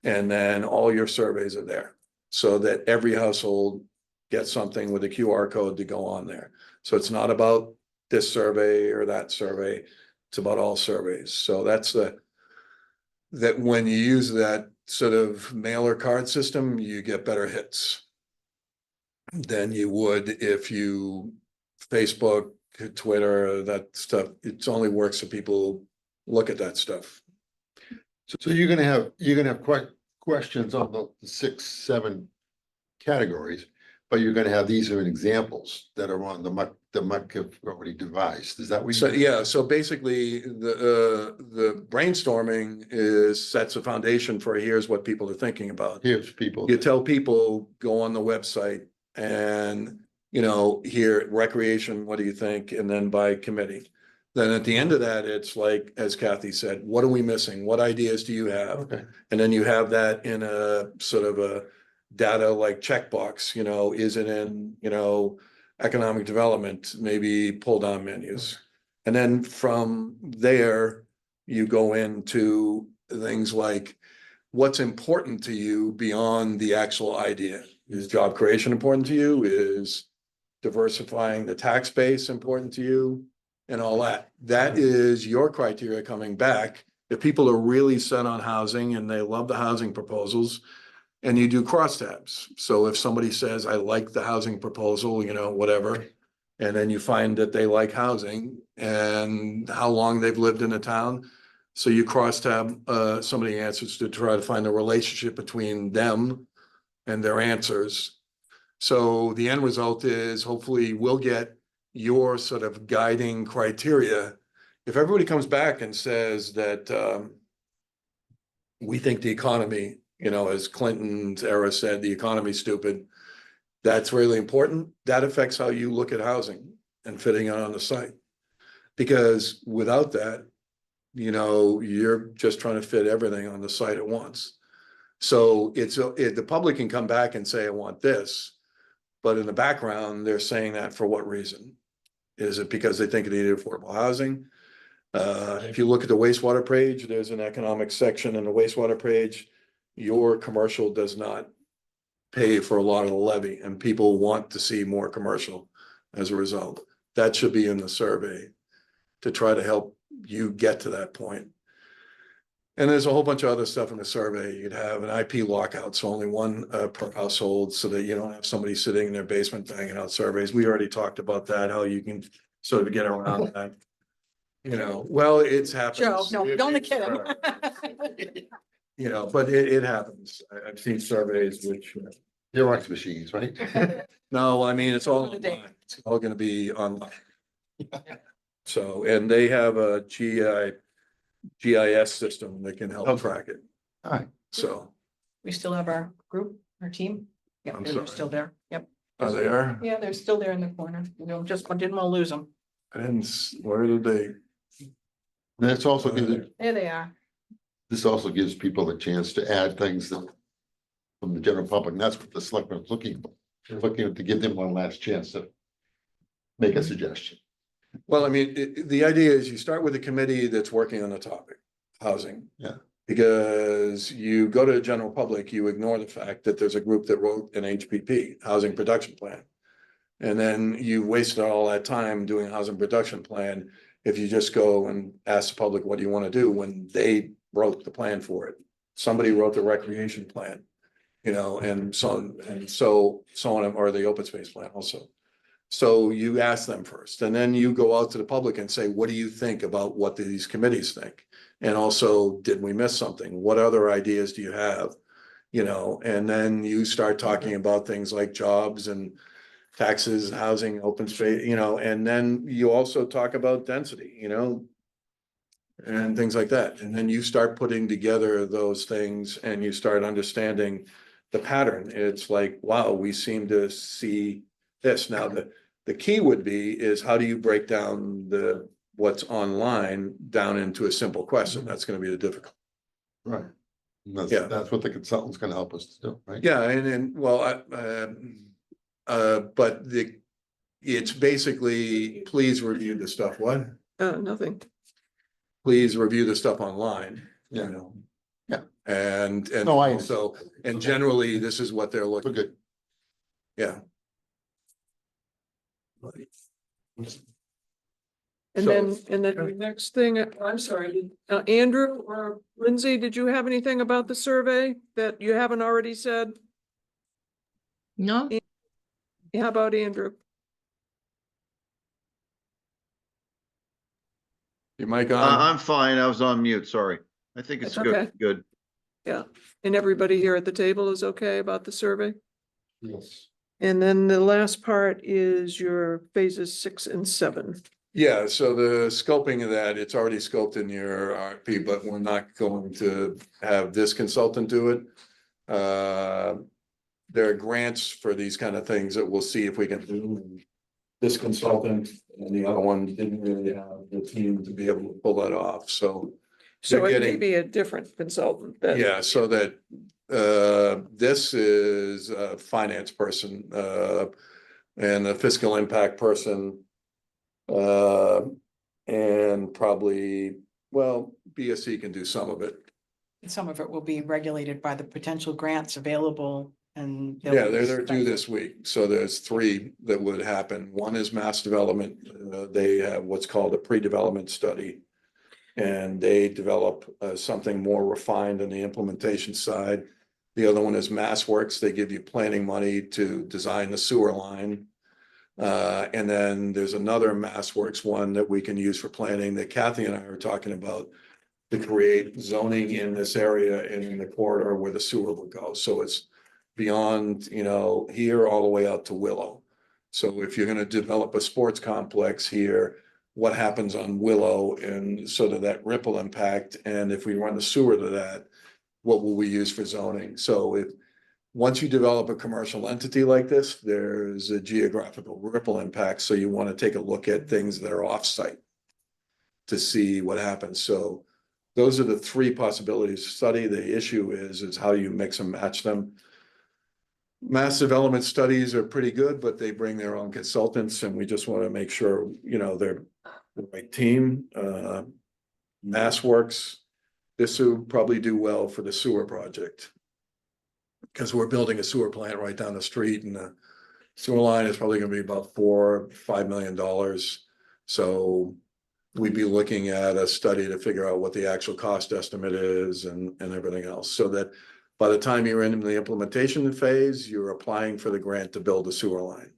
and then all your surveys are there, so that every household gets something with a QR code to go on there. So it's not about this survey or that survey, it's about all surveys. So that's that when you use that sort of mailer card system, you get better hits than you would if you Facebook, Twitter, that stuff. It only works if people look at that stuff. So you're gonna have questions on the 6, 7 categories, but you're gonna have these are examples that are on the muck have already devised. Is that what So, you? yeah, so basically the brainstorming sets a foundation for here's what people are thinking about. Here's people. You tell people, go on the website and, here recreation, what do you think? And then by committee. Then at the end of that, it's like, as Kathy said, what are we missing? What ideas do you have? Okay. And then you have that in a sort of a data like checkbox, is it in, economic development, maybe pull down menus. And then from there, you go into things like what's important to you beyond the actual idea. Is job creation important to you? Is diversifying the tax base important to you? And all that. That is your criteria coming back. If people are really set on housing and they love the housing proposals, and you do crosstabs. So if somebody says, I like the housing proposal, whatever, and then you find that they like housing and how long they've lived in a town. So you crosstab some of the answers to try to find the relationship between them and their answers. So the end result is hopefully we'll get your sort of guiding criteria. If everybody comes back and says that we think the economy, as Clinton's era said, the economy's stupid, that's really important. That affects how you look at housing and fitting it on the site. Because without that, you're just trying to fit everything on the site at once. So the public can come back and say, I want this. But in the background, they're saying that for what reason? Is it because they think they need affordable housing? If you look at the wastewater page, there's an economic section in the wastewater page. Your commercial does not pay for a lot of the levy, and people want to see more commercial as a result. That should be in the survey to try to help you get to that point. And there's a whole bunch of other stuff in the survey. You'd have an IP lockout, so only one per household, so that you don't have somebody sitting in their basement banging out surveys. We already talked about that, how you can sort of get around that. Well, it's happened. Joe, no, don't kidding. But it happens. I've seen surveys which, Xerox machines, right? no, I mean, it's all Over the day. online. It's all gonna be online. So, and they have a GIS system that can help Okay. track it. All right. So, We still have our group, our team. Yeah, I'm they're sorry. still there. Yep. are they are? Yeah, they're still there in the corner. You know, just didn't want to lose them. I didn't, where did they? This also gives, There they are. this also gives people a chance to add things that from the general public, and that's what the selectmen is looking for. They're looking to give them one last chance to make a suggestion. Well, I mean, the idea is you start with a committee that's working on the topic, housing. Yeah. Because you go to the general public, you ignore the fact that there's a group that wrote an HPP, Housing Production Plan. And then you wasted all that time doing a housing production plan if you just go and ask the public, what do you want to do, when they wrote the plan for it? Somebody wrote the recreation plan, you know, and so on, or the open space plan also. So you ask them first, and then you go out to the public and say, what do you think about what these committees think? And also, did we miss something? What other ideas do you have? You know, and then you start talking about things like jobs and taxes, housing, open space, you know, and then you also talk about density, you know, and things like that. And then you start putting together those things and you start understanding the pattern. It's like, wow, we seem to see this. Now, the key would be is how do you break down what's online down into a simple question? That's gonna be the difficult. Right. And Yeah. that's what the consultant's gonna help us to do, right? Yeah, and well, but it's basically, please review the stuff, what? Nothing. Please review the stuff online, you Yeah. know? Yeah. And No, I also, and generally, this is what they're We're looking, good. yeah. And then the next thing, I'm sorry, Andrew or Lindsay, did you have anything about the survey that you haven't already said? No, How about Andrew? Your mic on? I'm fine. I was on mute, sorry. I think it's That's okay. good. Yeah, and everybody here at the table is okay about the survey? Yes. And then the last part is your phases 6 and 7. Yeah, so the scoping of that, it's already scoped in your RFP, but we're not going to have this consultant do it. There are grants for these kind of things that we'll see if we can do. This consultant and the other one didn't really have the team to be able to pull that off, so. So They're it may getting- be a different consultant that. Yeah, so that this is a finance person and a fiscal impact person. And probably, well, BSC can do some of it. And some of it will be regulated by the potential grants available and. Yeah, they're due this week, so there's 3 that would happen. One is mass development. They have what's called a pre-development study. And they develop something more refined on the implementation side. The other one is MassWorks. They give you planning money to design the sewer line. And then there's another MassWorks one that we can use for planning that Kathy and I are talking about to create zoning in this area and in the corridor where the sewer will go. So it's beyond, you know, here all the way out to Willow. So if you're gonna develop a sports complex here, what happens on Willow and sort of that ripple impact, and if we run the sewer to that, what will we use for zoning? So once you develop a commercial entity like this, there's a geographical ripple impact, so you want to take a look at things that are off-site to see what happens. So those are the 3 possibilities to study. The issue is how you mix and match them. Mass development studies are pretty good, but they bring their own consultants, and we just want to make sure, you know, they're the right team. MassWorks, this will probably do well for the sewer project. Because we're building a sewer plant right down the street, and the sewer line is probably gonna be about $4 or $5 million. So we'd be looking at a study to figure out what the actual cost estimate is and everything else, so that by the time you're in the implementation phase, you're applying for the grant to build a sewer line.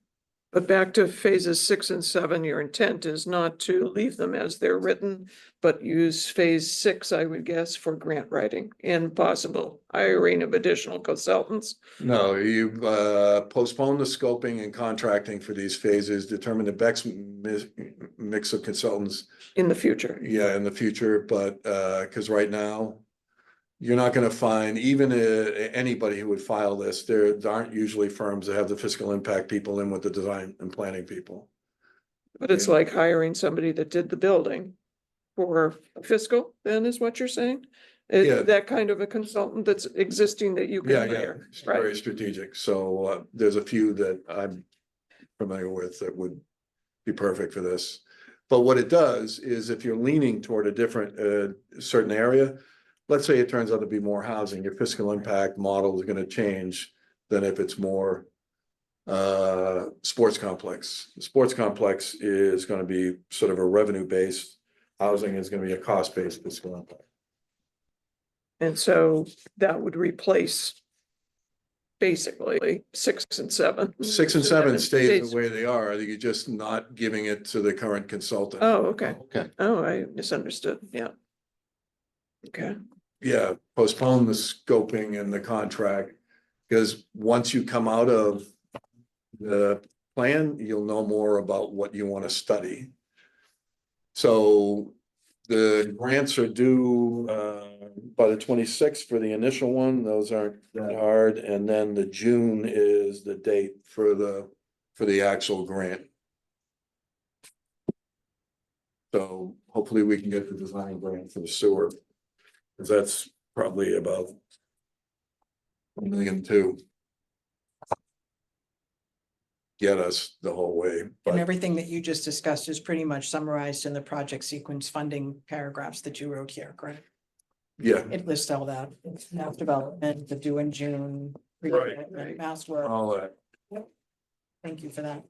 But back to phases 6 and 7, your intent is not to leave them as they're written, but use phase 6, I would guess, for grant writing and possible hiring of additional consultants. No, you postpone the scoping and contracting for these phases, determine the best mix of consultants, In the future. yeah, in the future, but because right now, you're not gonna find even anybody who would file this, there aren't usually firms that have the fiscal impact people in with the design and planning people. But it's like hiring somebody that did the building for fiscal, then is what you're saying? Yeah. That kind of a consultant that's existing that you Yeah, can yeah, hire, it's right? very strategic. So there's a few that I'm familiar with that would be perfect for this. But what it does is if you're leaning toward a different certain area, let's say it turns out to be more housing, your fiscal impact model is going to change than if it's more sports complex. The sports complex is going to be sort of a revenue based. Housing is going to be a cost based fiscal impact. And so that would replace basically 6 and 7. 6 and 7 stays the way they are. You're just not giving it to the current consultant. Oh, okay. Okay, Oh, I misunderstood. Yeah. Okay. Yeah, postpone the scoping and the contract. Because once you come out of the plan, you'll know more about what you want to study. So the grants are due by the 26th for the initial one. Those aren't that hard. And then the June is the date for the actual grant. So hopefully we can get the design grant for the sewer. Because that's probably about 1 million too. Get us the whole way, And but everything that you just discussed is pretty much summarized in the project sequence funding paragraphs that you wrote here, correct? yeah, It lists all that, it's math development, the due in June. Right, right. Mass work, all that. thank you for that.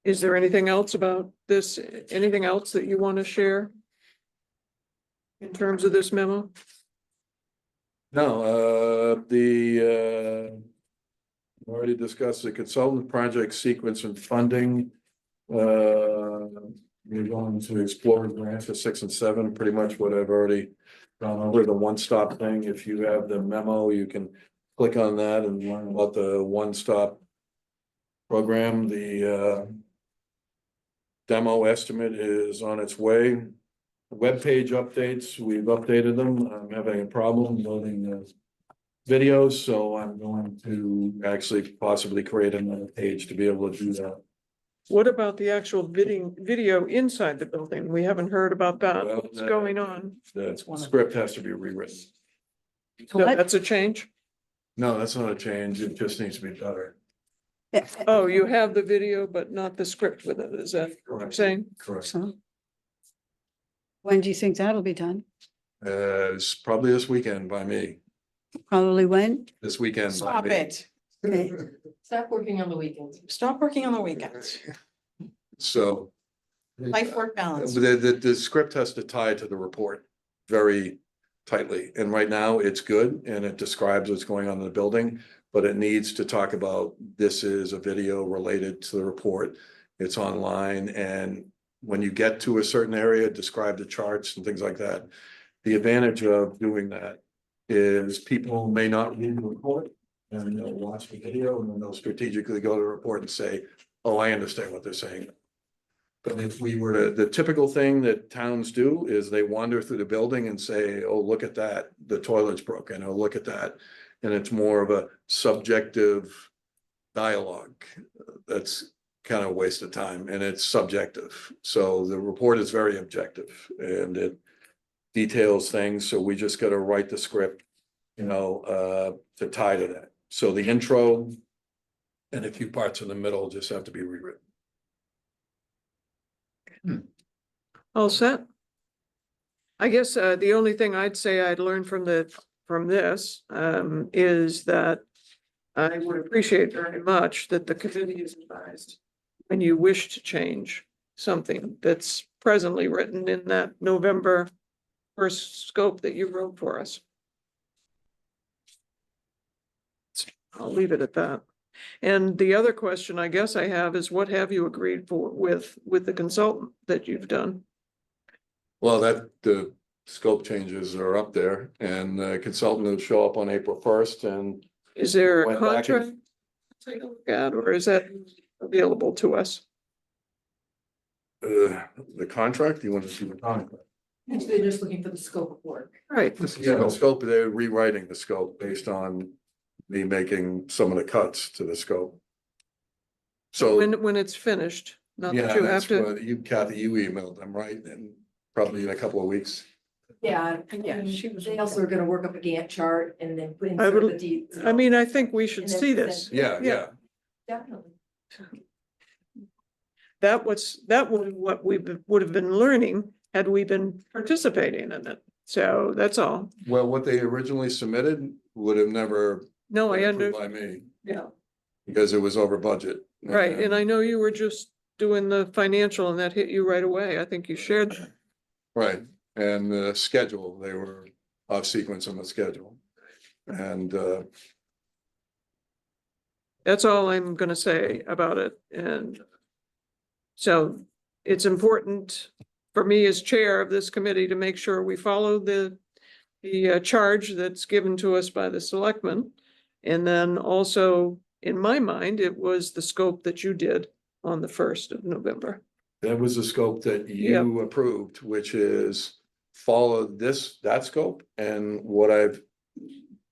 Is there anything else about this? Anything else that you want to share? In terms of this memo? No, already discussed the consultant project sequence and funding. We're going to explore grants for 6 and 7, pretty much what I've already gone over, the one-stop thing. If you have the memo, you can click on that and learn about the one-stop program. The demo estimate is on its way. Webpage updates, we've updated them. I'm having a problem loading the videos, so I'm going to actually possibly create another page to be able to do that. What about the actual video inside the building? We haven't heard about that. Well, What's going on? The script has to be rewritten. So what- That's a change? No, that's not a change. It just needs to be better. Oh, you have the video, but not the script with it. Is that what I'm saying? Correct. So when do you think that'll be done? It's probably this weekend by me. Probably when? This weekend. by Stop me. it, Okay. Stop working on the weekends. stop working on the weekends, So life work balance. the script has to tie to the report very tightly. And right now it's good and it describes what's going on in the building, but it needs to talk about this is a video related to the report. It's online, and when you get to a certain area, describe the charts and things like that. The advantage of doing that is people may not read the report and they'll watch the video and then they'll strategically go to the report and say, oh, I understand what they're saying. But if we were to, the typical thing that towns do is they wander through the building and say, oh, look at that, the toilet's broken, oh, look at that. And it's more of a subjective dialogue. That's kind of a waste of time, and it's subjective. So the report is very objective and it details things. So we just got to write the script, to tie to that. So the intro and a few parts in the middle just have to be rewritten. All set? I guess the only thing I'd say I'd learned from this is that I would appreciate very much that the committee is advised when you wish to change something that's presently written in that November 1st scope that you wrote for us. I'll leave it at that. And the other question I guess I have is what have you agreed for with the consultant that you've done? Well, the scope changes are up there and the consultant will show up on April 1st and Is there a Went back and- contract? to Take a look at, or is that available to us? the contract, you want to see the contract? They're just looking for the scope of work. Right, Yeah, the scope, they're rewriting the scope based on me making some of the cuts to the scope. So, when it's finished, not that yeah, you have that's to, what you, Kathy, you emailed them, right? And probably in a couple of weeks. Yeah, Yeah, she was- they also are gonna work up a Gantt chart and then put in I sort of would- the deeds. I mean, I think we should And then see present- this. Yeah, yeah. Definitely. That was what we would have been learning had we been participating in it. So that's all. Well, what they originally submitted would have never No, I been under, approved by me yeah, because it was over budget. right. And I know you were just doing the financial and that hit you right away. I think you shared that. Right, and the schedule, they were off sequence on the schedule. And That's all I'm gonna say about it, and so it's important for me as chair of this committee to make sure we follow the charge that's given to us by the selectmen. And then also, in my mind, it was the scope that you did on the 1st of November. that was the scope that you approved, which is follow that scope and what I've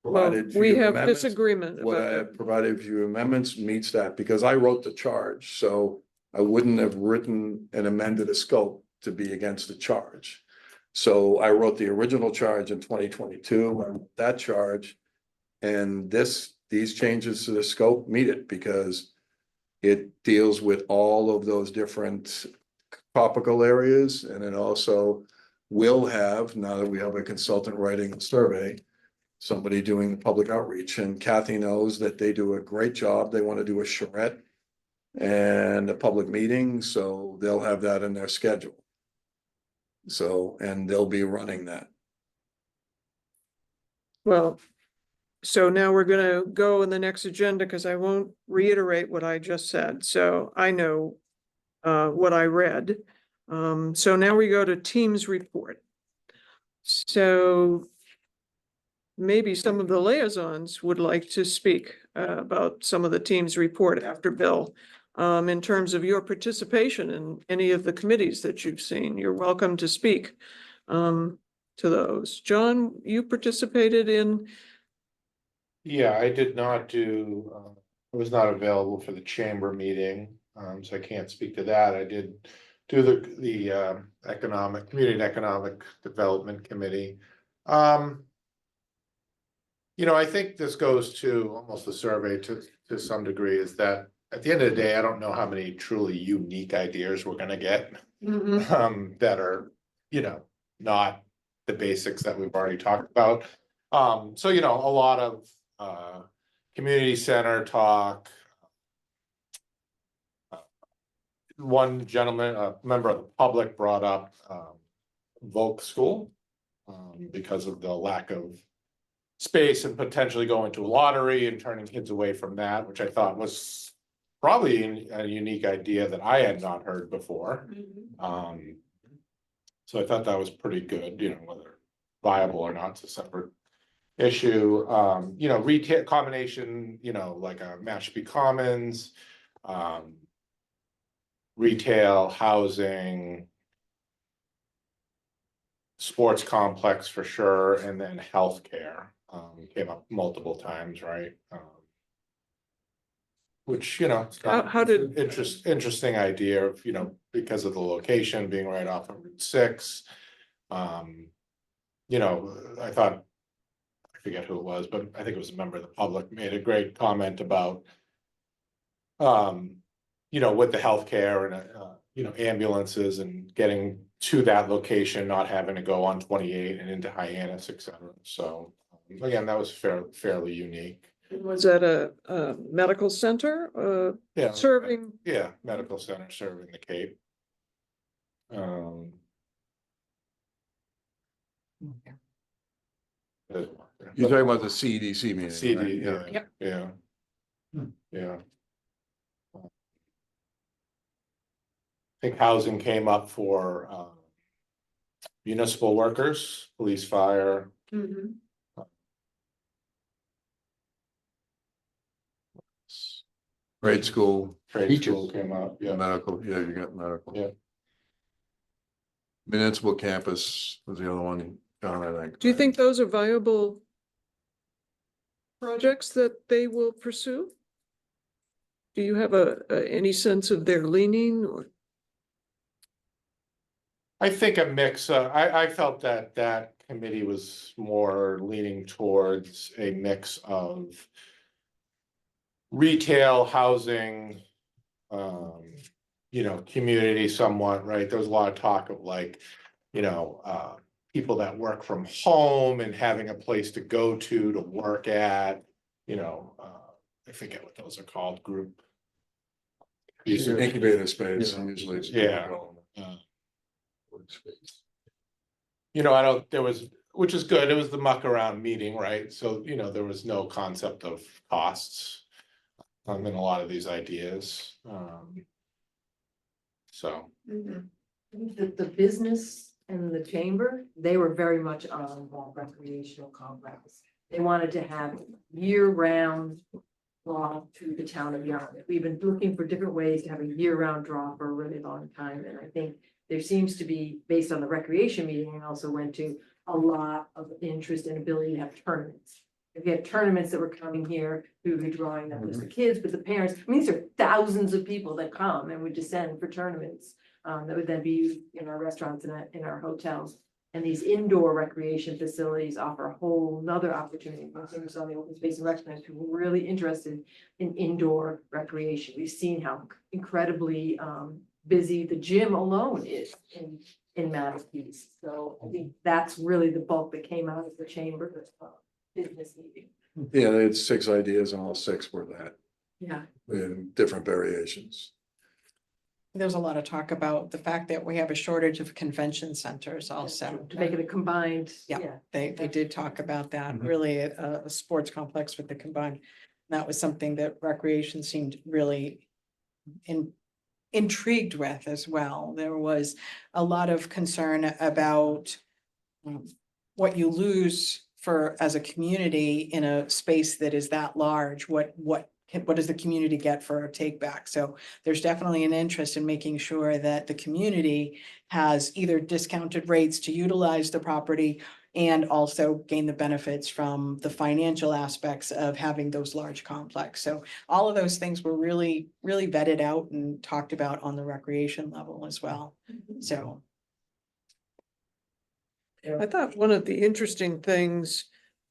Well, provided. for we you have amendments. disagreement What I about have that. provided for you amendments meets that because I wrote the charge, so I wouldn't have written and amended a scope to be against the charge. So I wrote the original charge in 2022, that charge. And these changes to the scope meet it because it deals with all of those different topical areas. And it also will have, now that we have a consultant writing the survey, somebody doing the public outreach, and Kathy knows that they do a great job. They want to do a charrette and a public meeting, so they'll have that in their schedule. So, and they'll be running that. Well, so now we're gonna go in the next agenda, because I won't reiterate what I just said, so I know what I read. So now we go to Teams report. So maybe some of the liaisons would like to speak about some of the Teams report after Bill. In terms of your participation in any of the committees that you've seen, you're welcome to speak to those. John, you participated in, Yeah, I did not do, I was not available for the chamber meeting, so I can't speak to that. I did do the Community and Economic Development Committee. You know, I think this goes to almost the survey to some degree, is that at the end of the day, I don't know how many truly unique ideas we're gonna get. That are, you know, not the basics that we've already talked about. So, you know, a lot of community center talk. One gentleman, a member of the public, brought up Volk School because of the lack of space and potentially going to a lottery and turning kids away from that, which I thought was probably a unique idea that I had not heard before. So I thought that was pretty good, you know, whether viable or not, it's a separate issue. You know, retail combination, you know, like a Mashpee Commons, retail, housing, sports complex for sure, and then healthcare came up multiple times, right? Which, you know, it's not- How did- interesting idea of, you know, because of the location being right off of Route 6. You know, I thought, I forget who it was, but I think it was a member of the public, made a great comment about you know, with the healthcare and you know, ambulances and getting to that location, not having to go on 28 and into Hyannis, et cetera. So again, that was fairly unique. was that a medical center, Yeah, serving? yeah, medical center serving the Cape. You're talking about the CEDC meeting, CD, right? yeah, yeah. Yeah. I think housing came up for municipal workers, police, fire. Grade school, Trade school came up, yeah. medical, yeah, you got medical. Yeah. Municipal campus was the other one, John, I think. Do you think those are viable projects that they will pursue? Do you have any sense of their leaning or? I think a mix, I felt that that committee was more leaning towards a mix of retail, housing, you know, community somewhat, right? There was a lot of talk of like, you know, people that work from home and having a place to go to work at, you know, I forget what those are called, group. These are incubator space, Yeah. usually. it's- Yeah. You know, I don't, there was, which is good, it was the muck around meeting, right? So, you know, there was no concept of costs in a lot of these ideas. So, The business and the chamber, they were very much on the recreational complex. They wanted to have year-round draw to the town of Yarmouth. We've been looking for different ways to have a year-round draw for a really long time, and I think there seems to be, based on the recreation meeting I also went to, a lot of interest and ability to have tournaments. If you had tournaments that were coming here, we would be drawing not just the kids, but the parents. I mean, these are thousands of people that come and would descend for tournaments. That would then be used in our restaurants and in our hotels. And these indoor recreation facilities offer a whole nother opportunity. Most of us on the open space and rec centers who are really interested in indoor recreation. We've seen how incredibly busy the gym alone is in Mattacheese. So I think that's really the bulk that came out of the chamber business meeting. Yeah, they had 6 ideas and all 6 were that, Yeah. in different variations. There's a lot of talk about the fact that we have a shortage of convention centers also. To make it a combined, Yeah. yeah. They did talk about that, Mhm. really a sports complex with the combined. That was something that recreation seemed really intrigued with as well. There was a lot of concern about what you lose for as a community in a space that is that large. What does the community get for a take back? So there's definitely an interest in making sure that the community has either discounted rates to utilize the property and also gain the benefits from the financial aspects of having those large complex. So all of those things were really, really vetted out and talked about on the recreation level as well. So. I thought one of the interesting things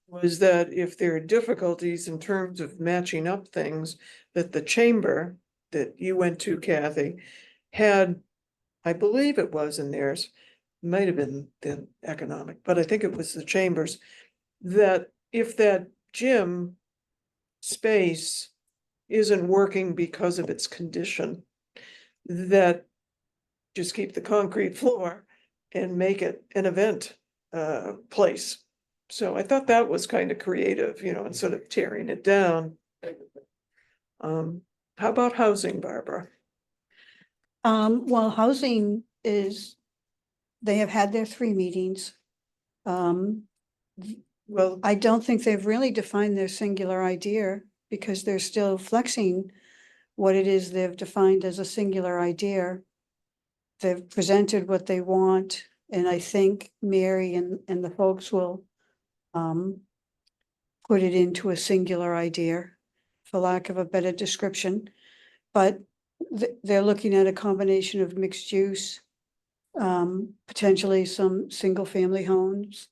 was that if there are difficulties in terms of matching up things, that the chamber that you went to, Kathy, had, I believe it was in theirs, might have been the economic, but I think it was the chambers, that if that gym space isn't working because of its condition, that just keep the concrete floor and make it an event place. So I thought that was kind of creative, you know, instead of tearing it down. How about housing, Barbara? Well, housing is, they have had their 3 meetings. Well, I don't think they've really defined their singular idea because they're still flexing what it is they've defined as a singular idea. They've presented what they want, and I think Mary and the folks will put it into a singular idea, for lack of a better description. But they're looking at a combination of mixed use, potentially some single-family homes,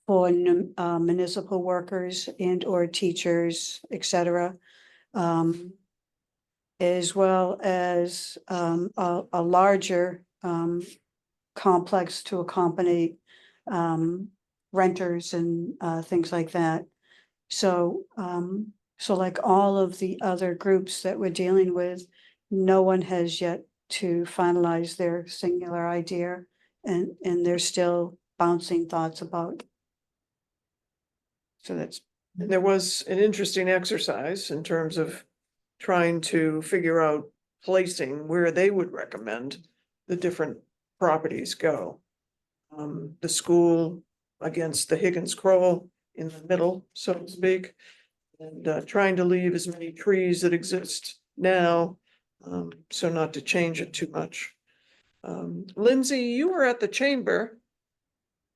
for municipal workers and or teachers, etc. As well as a larger complex to accommodate renters and things like that. So like all of the other groups that we're dealing with, no one has yet to finalize their singular idea, and they're still bouncing thoughts about. So that's And there was an interesting exercise in terms of trying to figure out placing where they would recommend the different properties go. The school against the Higgins Kroll in the middle, so to speak. And trying to leave as many trees that exist now, so not to change it too much. Lindsay, you were at the chamber.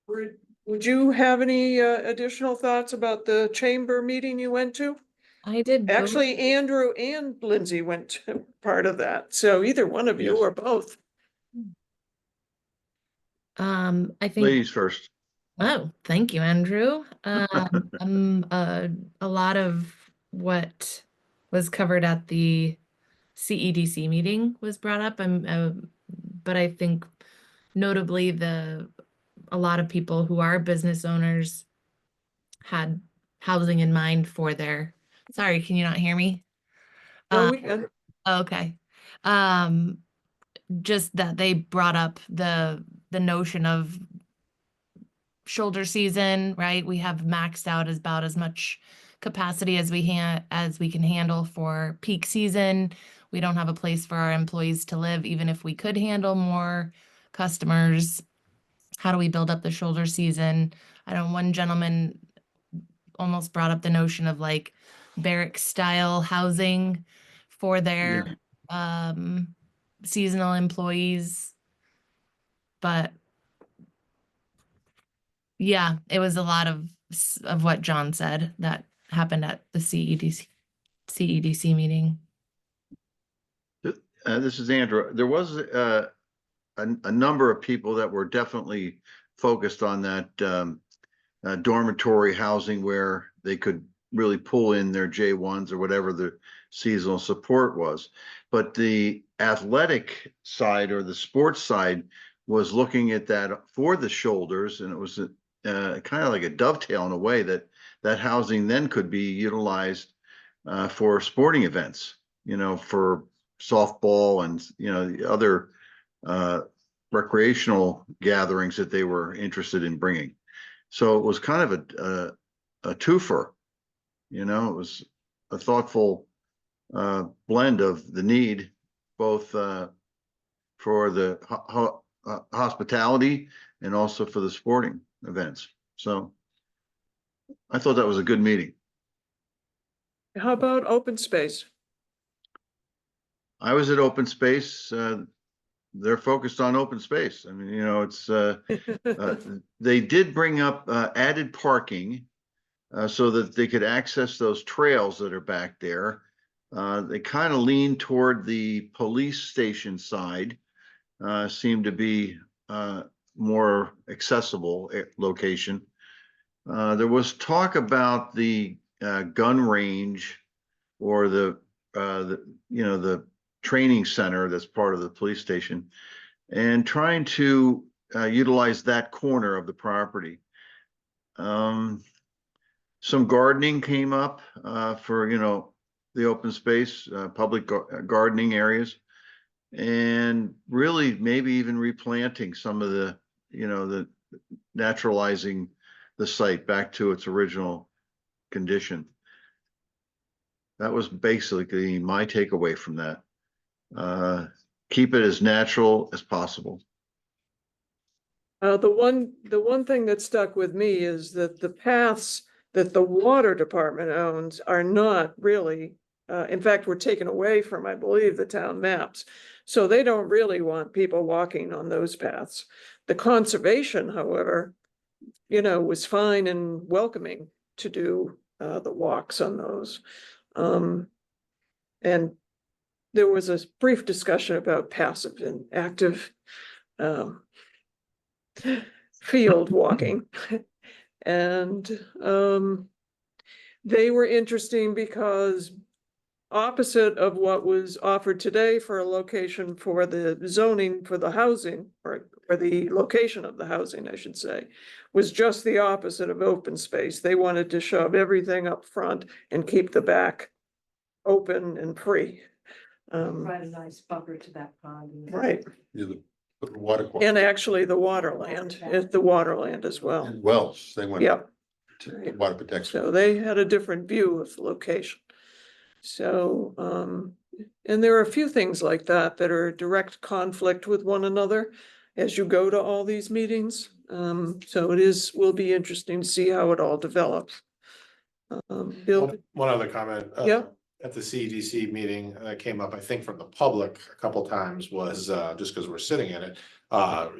Would you have any additional thoughts about the chamber meeting you went to? I did. both. Actually, Andrew and Lindsay went to part of that, so either one of you Yes. or both. I think. Ladies first. Oh, thank you, Andrew. A lot of what was covered at the CEDC meeting was brought up. But I think notably a lot of people who are business owners had housing in mind for their. Sorry, can you not hear me? No, we can. Okay. Just that they brought up the notion of shoulder season, right? We have maxed out about as much capacity as we can handle for peak season. We don't have a place for our employees to live, even if we could handle more customers. How do we build up the shoulder season? I know one gentleman almost brought up the notion of like barrack style housing for their seasonal employees. But yeah, it was a lot of what John said that happened at the CEDC meeting. This is Andrew. There was a number of people that were definitely focused on that dormitory housing where they could really pull in their J1s or whatever the seasonal support was. But the athletic side or the sports side was looking at that for the shoulders, and it was kind of like a dovetail in a way that housing then could be utilized for sporting events, for softball and, the other recreational gatherings that they were interested in bringing. So it was kind of a twofer, it was a thoughtful blend of the need, both for the hospitality and also for the sporting events. So I thought that was a good meeting. How about open space? I was at open space. They're focused on open space. I mean, it's they did bring up added parking so that they could access those trails that are back there. They kind of lean toward the police station side, seem to be more accessible location. There was talk about the gun range or the training center that's part of the police station, and trying to utilize that corner of the property. Some gardening came up for the open space, public gardening areas, and really maybe even replanting some of the the naturalizing the site back to its original condition. That was basically my takeaway from that. Keep it as natural as possible. The one thing that stuck with me is that the paths that the water department owns are not really, in fact, were taken away from, I believe, the town maps. So they don't really want people walking on those paths. The conservation, however, was fine and welcoming to do the walks on those. And there was a brief discussion about passive and active field walking. And they were interesting because opposite of what was offered today for a location for the zoning for the housing, or the location of the housing, I should say, was just the opposite of open space. They wanted to shove everything up front and keep the back open and free. Provide a nice buffer to that pond. Right. The water quality. And actually the waterland, the waterland as well. And wells, they went. Yep. water protection. So they had a different view of the location. So, and there are a few things like that that are direct conflict with one another as you go to all these meetings. So will be interesting to see how it all develops. Bill, One other comment. Yeah. At the CDC meeting, came up, I think, from the public a couple times was, just because we're sitting in it,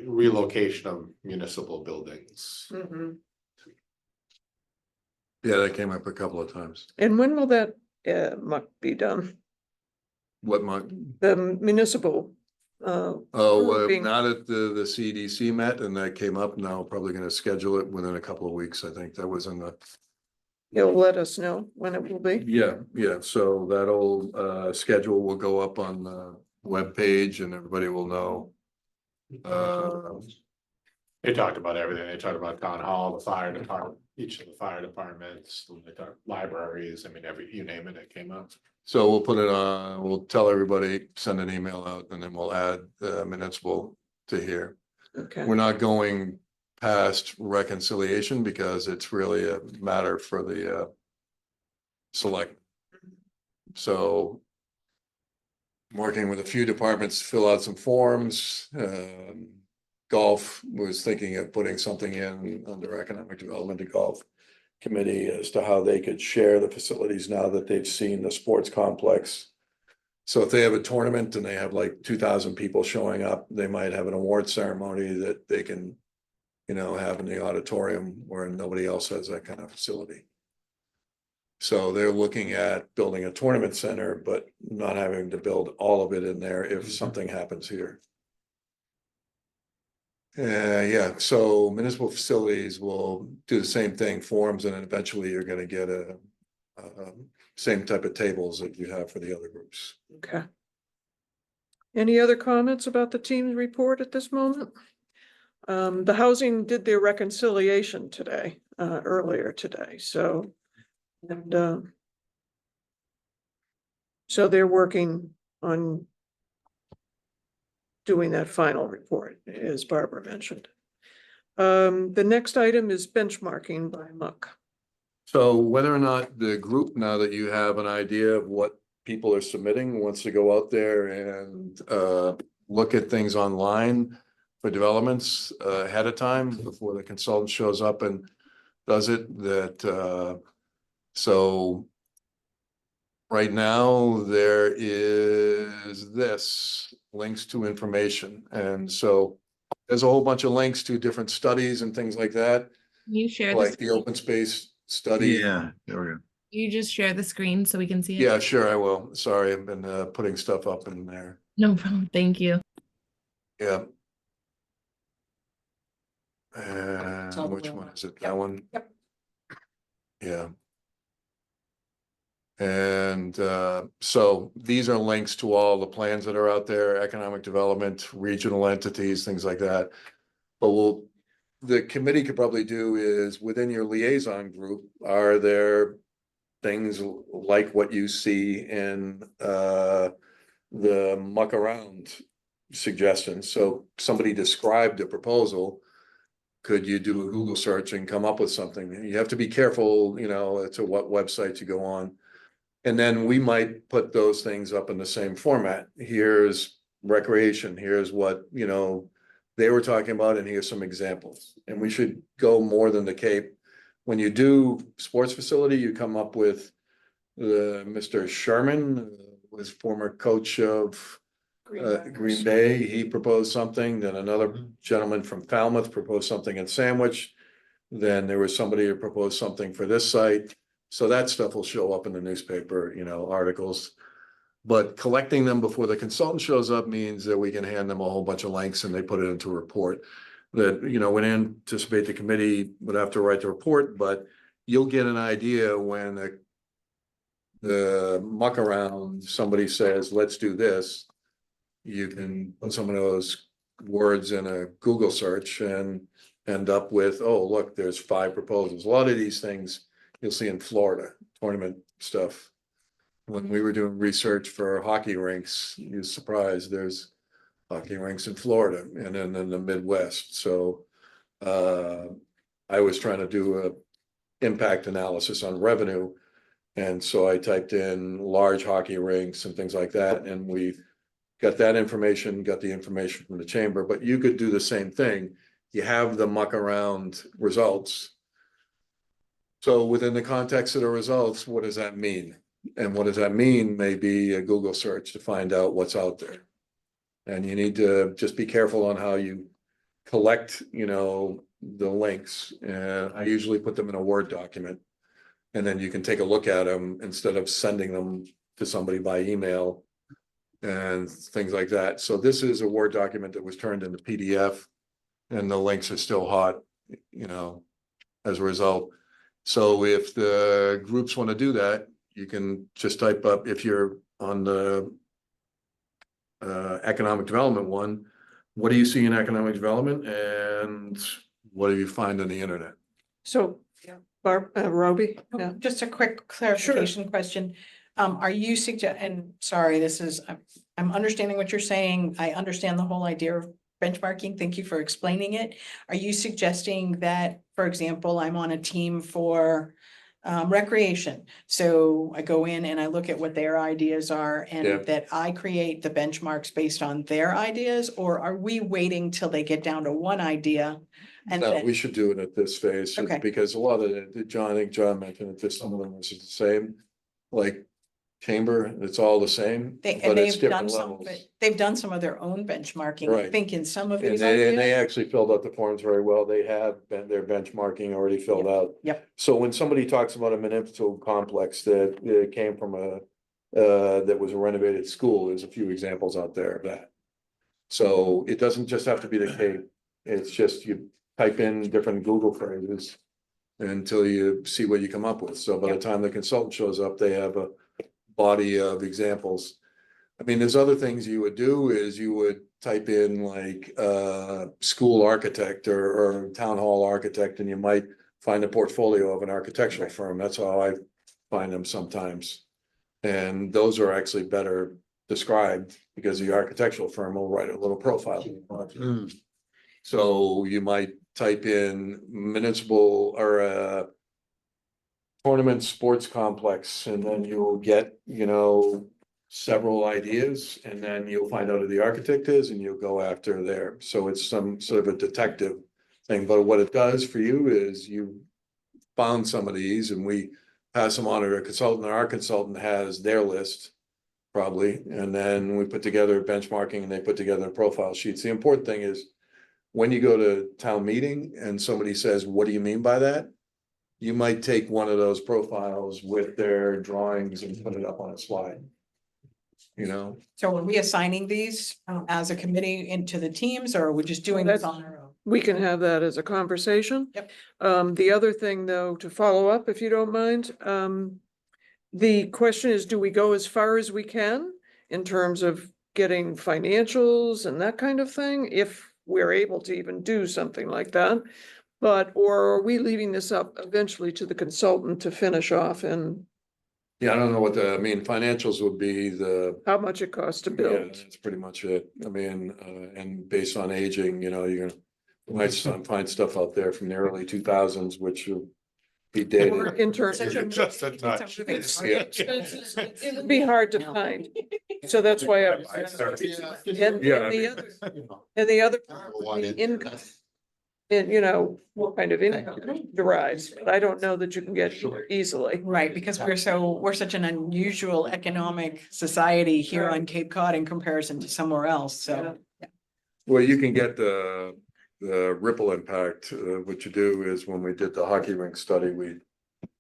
relocation of municipal buildings. mhm. Yeah, that came up a couple of times. And when will that be done? What my, The municipal. Grouping. now that the CDC met and that came up, now probably gonna schedule it within a couple of weeks, I think. That was in the. You'll let us know when it will be. Yeah, so that'll, schedule will go up on the webpage and everybody will know. They talked about everything. They talked about town hall, the fire department, each of the fire departments, they talked libraries. I mean, you name it, it came up. So we'll put it on, we'll tell everybody, send an email out, and then we'll add municipal to here. Okay, We're not going past reconciliation because it's really a matter for the select. So working with a few departments, to fill out some forms. Golf was thinking of putting something in under economic development, the golf committee, as to how they could share the facilities now that they've seen the sports complex. So if they have a tournament and they have like 2,000 people showing up, they might have an award ceremony that they can, have in the auditorium where nobody else has that kind of facility. So they're looking at building a tournament center, but not having to build all of it in there if something happens here. Yeah, so municipal facilities will do the same thing, forms, and then eventually you're gonna get a same type of tables that you have for the other groups. okay. Any other comments about the team's report at this moment? The housing did their reconciliation today, earlier today, so. And so they're working on doing that final report, as Barbara mentioned. The next item is benchmarking by Muck. So whether or not the group, now that you have an idea of what people are submitting, wants to go out there and look at things online for developments ahead of time before the consultant shows up and does it, so right now there is this links to information. And so there's a whole bunch of links to different studies and things like that, Can you share like this? the open space study. Yeah, there we go. You just share the screen so we can see it? Yeah, sure, I will. Sorry, I've been putting stuff up in there. No problem. Thank you. Yeah. all the Which way one around. is it? Yep. That one? Yep. Yeah. And so these are links to all the plans that are out there, economic development, regional entities, things like that. But the committee could probably do is within your liaison group, are there things like what you see in the muck around suggestions? So somebody described a proposal. Could you do a Google search and come up with something? You have to be careful, to what website you go on. And then we might put those things up in the same format. Here's recreation, here's what, they were talking about, and here's some examples. And we should go more than the Cape. When you do sports facility, you come up with Mr. Sherman, was former coach of Green Bay. He proposed something, then another gentleman from Falmouth proposed something in Sandwich. Then there was somebody who proposed something for this site. So that stuff will show up in the newspaper, articles. But collecting them before the consultant shows up means that we can hand them a whole bunch of links and they put it into a report. That, we anticipate the committee would have to write the report, but you'll get an idea when the muck around, somebody says, let's do this. You can put some of those words in a Google search and end up with, oh, look, there's 5 proposals. A lot of these things you'll see in Florida, tournament stuff. When we were doing research for hockey rinks, you're surprised there's hockey rinks in Florida and then in the Midwest. So I was trying to do impact analysis on revenue. And so I typed in large hockey rinks and things like that, and we got that information, got the information from the chamber, but you could do the same thing. You have the muck around results. So within the context of the results, what does that mean? And what does that mean? Maybe a Google search to find out what's out there. And you need to just be careful on how you collect, the links. And I usually put them in a Word document. And then you can take a look at them instead of sending them to somebody by email and things like that. So this is a Word document that was turned into PDF, and the links are still hot, as a result. So if the groups want to do that, you can just type up, if you're on the economic development one, what do you see in economic development and what do you find on the internet? So, Roby, yeah. Just a quick clarification question. Are you and sorry, I'm understanding what you're saying. I understand the whole idea of benchmarking. Thank you for explaining it. Are you suggesting that, for example, I'm on a team for recreation? So I go in and I look at what their ideas are Yeah. and that I create the benchmarks based on their ideas? Or are we waiting till they get down to one idea? And No, then, we should do it at this phase, Okay. because a lot of I think John mentioned that some of them is the same, like chamber, it's all the same, and but it's they've done different some of levels. it. They've done some of their own benchmarking, I Right. think, in some of And these they ideas. actually filled out the forms very well. They have their benchmarking already filled out. Yep. So when somebody talks about a municipal complex that came from that was a renovated school, there's a few examples out there of that. So it doesn't just have to be the Cape. It's just you type in different Google phrases until you see what you come up with. So by the time the consultant shows up, they have a body of examples. I mean, there's other things you would do is you would type in like school architect or town hall architect, and you might find a portfolio of an architectural firm. That's how I find them sometimes. And those are actually better described because the architectural firm will write a little profile. So you might type in municipal or tournament sports complex, and then you'll get, several ideas, and then you'll find out who the architect is and you'll go after there. So it's some sort of a detective thing, but what it does for you is you found some of these and we pass them on to a consultant, and our consultant has their list probably, and then we put together benchmarking and they put together profile sheets. The important thing is when you go to town meeting and somebody says, what do you mean by that? You might take one of those profiles with their drawings and put it up on a slide. So are we assigning these as a committee into the teams, or are we just doing this on our own? We can have that as a conversation. Yep. The other thing, though, to follow up, if you don't mind, the question is, do we go as far as we can in terms of getting financials and that kind of thing, if we're able to even do something like that? Or are we leaving this up eventually to the consultant to finish off and Yeah, I don't know financials would be how much it costs to yeah, build? that's pretty much it. And based on aging, you might find stuff out there from the early 2000s, which will be Or dated. intern, Just a touch. it would be hard to find. So that's why and the other part would be income. And what kind of income derives, but I don't know that you can get here easily. Right, because we're such an unusual economic society here on Cape Cod in comparison to somewhere else, so. Well, you can get the ripple impact. What you do is when we did the hockey rink study, we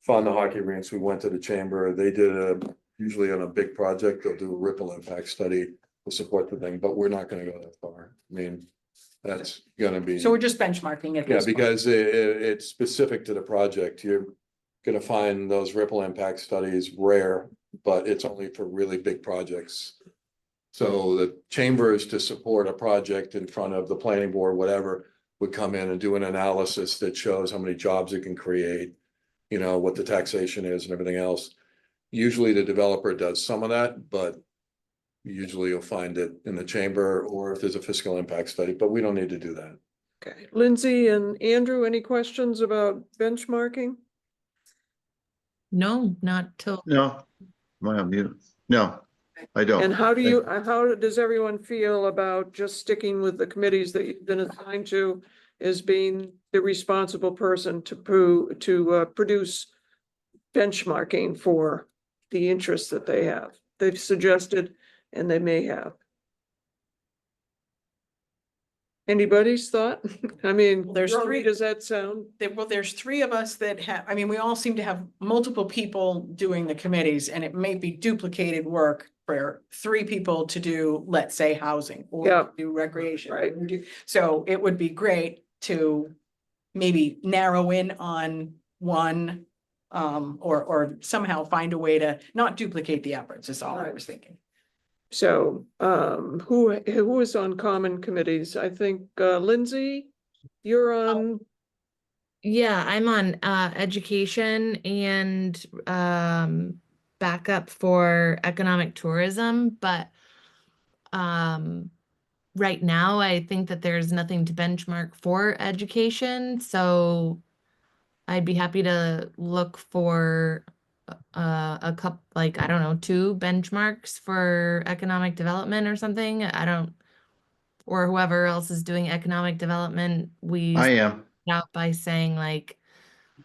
found the hockey rinks, we went to the chamber, they did usually on a big project, they'll do a ripple impact study to support the thing, but we're not gonna go that far. That's gonna be. So we're just benchmarking it. Yeah, because it's specific to the project. You're gonna find those ripple impact studies rare, but it's only for really big projects. So the chambers to support a project in front of the planning board, whatever, would come in and do an analysis that shows how many jobs it can create, what the taxation is and everything else. Usually the developer does some of that, but usually you'll find it in the chamber or if there's a fiscal impact study, but we don't need to do that. Okay, Lindsay and Andrew, any questions about benchmarking? No, not till, No, am I on mute? No, I don't. And how do you, how does everyone feel about just sticking with the committees that you've been assigned to as being the responsible person to produce benchmarking for the interests that they have? They've suggested and they may have. Anybody's thought? I mean, There's Rory, three- does that sound? Well, there's three of us that have, I mean, we all seem to have multiple people doing the committees, and it may be duplicated work for three people to do, let's say, housing Yeah. or do recreation. Right. So it would be great to maybe narrow in on one, or somehow find a way to not duplicate the efforts, is all I was thinking. So, who is on common committees? I think, Lindsay, you're on, yeah, I'm on education and backup for economic tourism, but right now I think that there's nothing to benchmark for education, so I'd be happy to look for a couple, like, I don't know, 2 benchmarks for economic development or something. I don't, or whoever else is doing economic development, we I am. start out by saying like,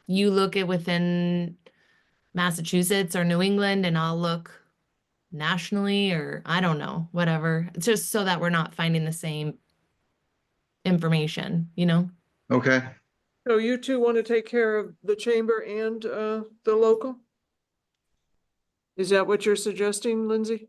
you look at within Massachusetts or New England and I'll look nationally, or I don't know, whatever. It's just so that we're not finding the same information, you know? Okay. so you two want to take care of the chamber and, the local? Is that what you're suggesting, Lindsay?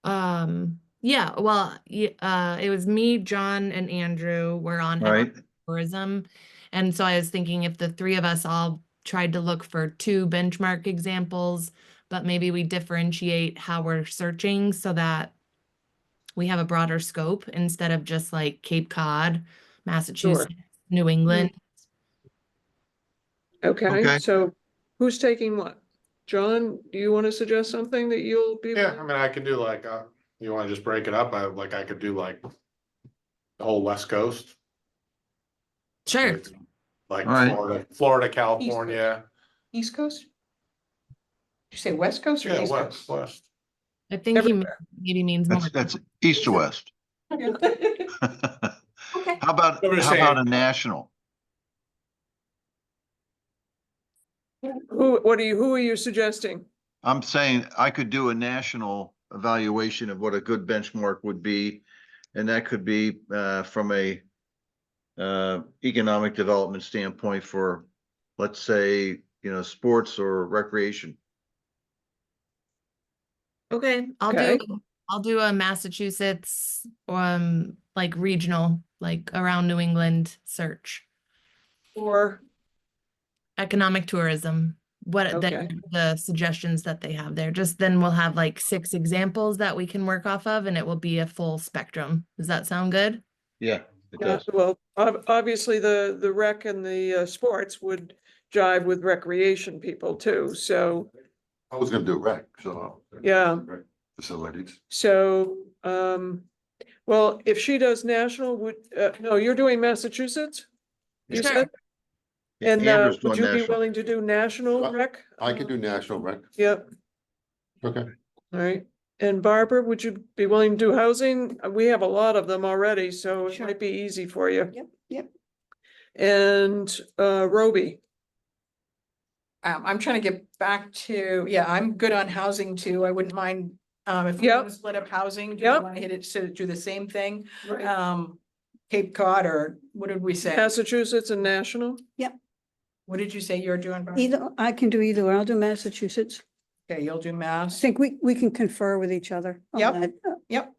Yeah, well, it was me, John, and Andrew were on Right. tourism. And so I was thinking if the 3 of us all tried to look for 2 benchmark examples, but maybe we differentiate how we're searching so that we have a broader scope instead of just like Cape Cod, Massachusetts, New England. Okay, Okay. so who's taking what? John, do you want to suggest something that you'll be? Yeah, I mean, I could do like, you wanna just break it up, I could do like the whole West Coast. Sure. Like All right. Florida, California, East Coast? Did you say West Coast or yeah, East Coast? West. I think he Everywhere. maybe means more. That's east to west. Okay. How about, I'm just how about saying. a national? Who are you suggesting? I'm saying I could do a national evaluation of what a good benchmark would be. And that could be from a economic development standpoint for, let's say, sports or recreation. Okay, Okay. I'll do a Massachusetts like regional, like around New England search. Or, Economic tourism. Okay. The suggestions that they have there. Just then we'll have like 6 examples that we can work off of and it will be a full spectrum. Does that sound good? Yeah, it does. well, obviously the rec and the sports would jive with recreation people too, so, I was gonna do rec, so. yeah. Facilities. So, well, if she does national, no, you're doing Massachusetts? You Sure. said? And, Andrew's would doing you be national. willing to do national rec? I could do national rec. Yep, Okay. all right. And Barbara, would you be willing to do housing? We have a lot of them already, so it Sure. might be easy for you. Yep. And, Roby, I'm trying to get back to, yeah, I'm good on housing too. I wouldn't mind, if we Yep. want to split up housing, do Yep. you want to hit it, to do the same thing? Cape Cod, or what did we say? Massachusetts and national? What did you say you're doing? Barbara? Either, I can do either, or I'll do Massachusetts. Okay, you'll do I Mass. think we can confer with each other. on Yep. that. Yep.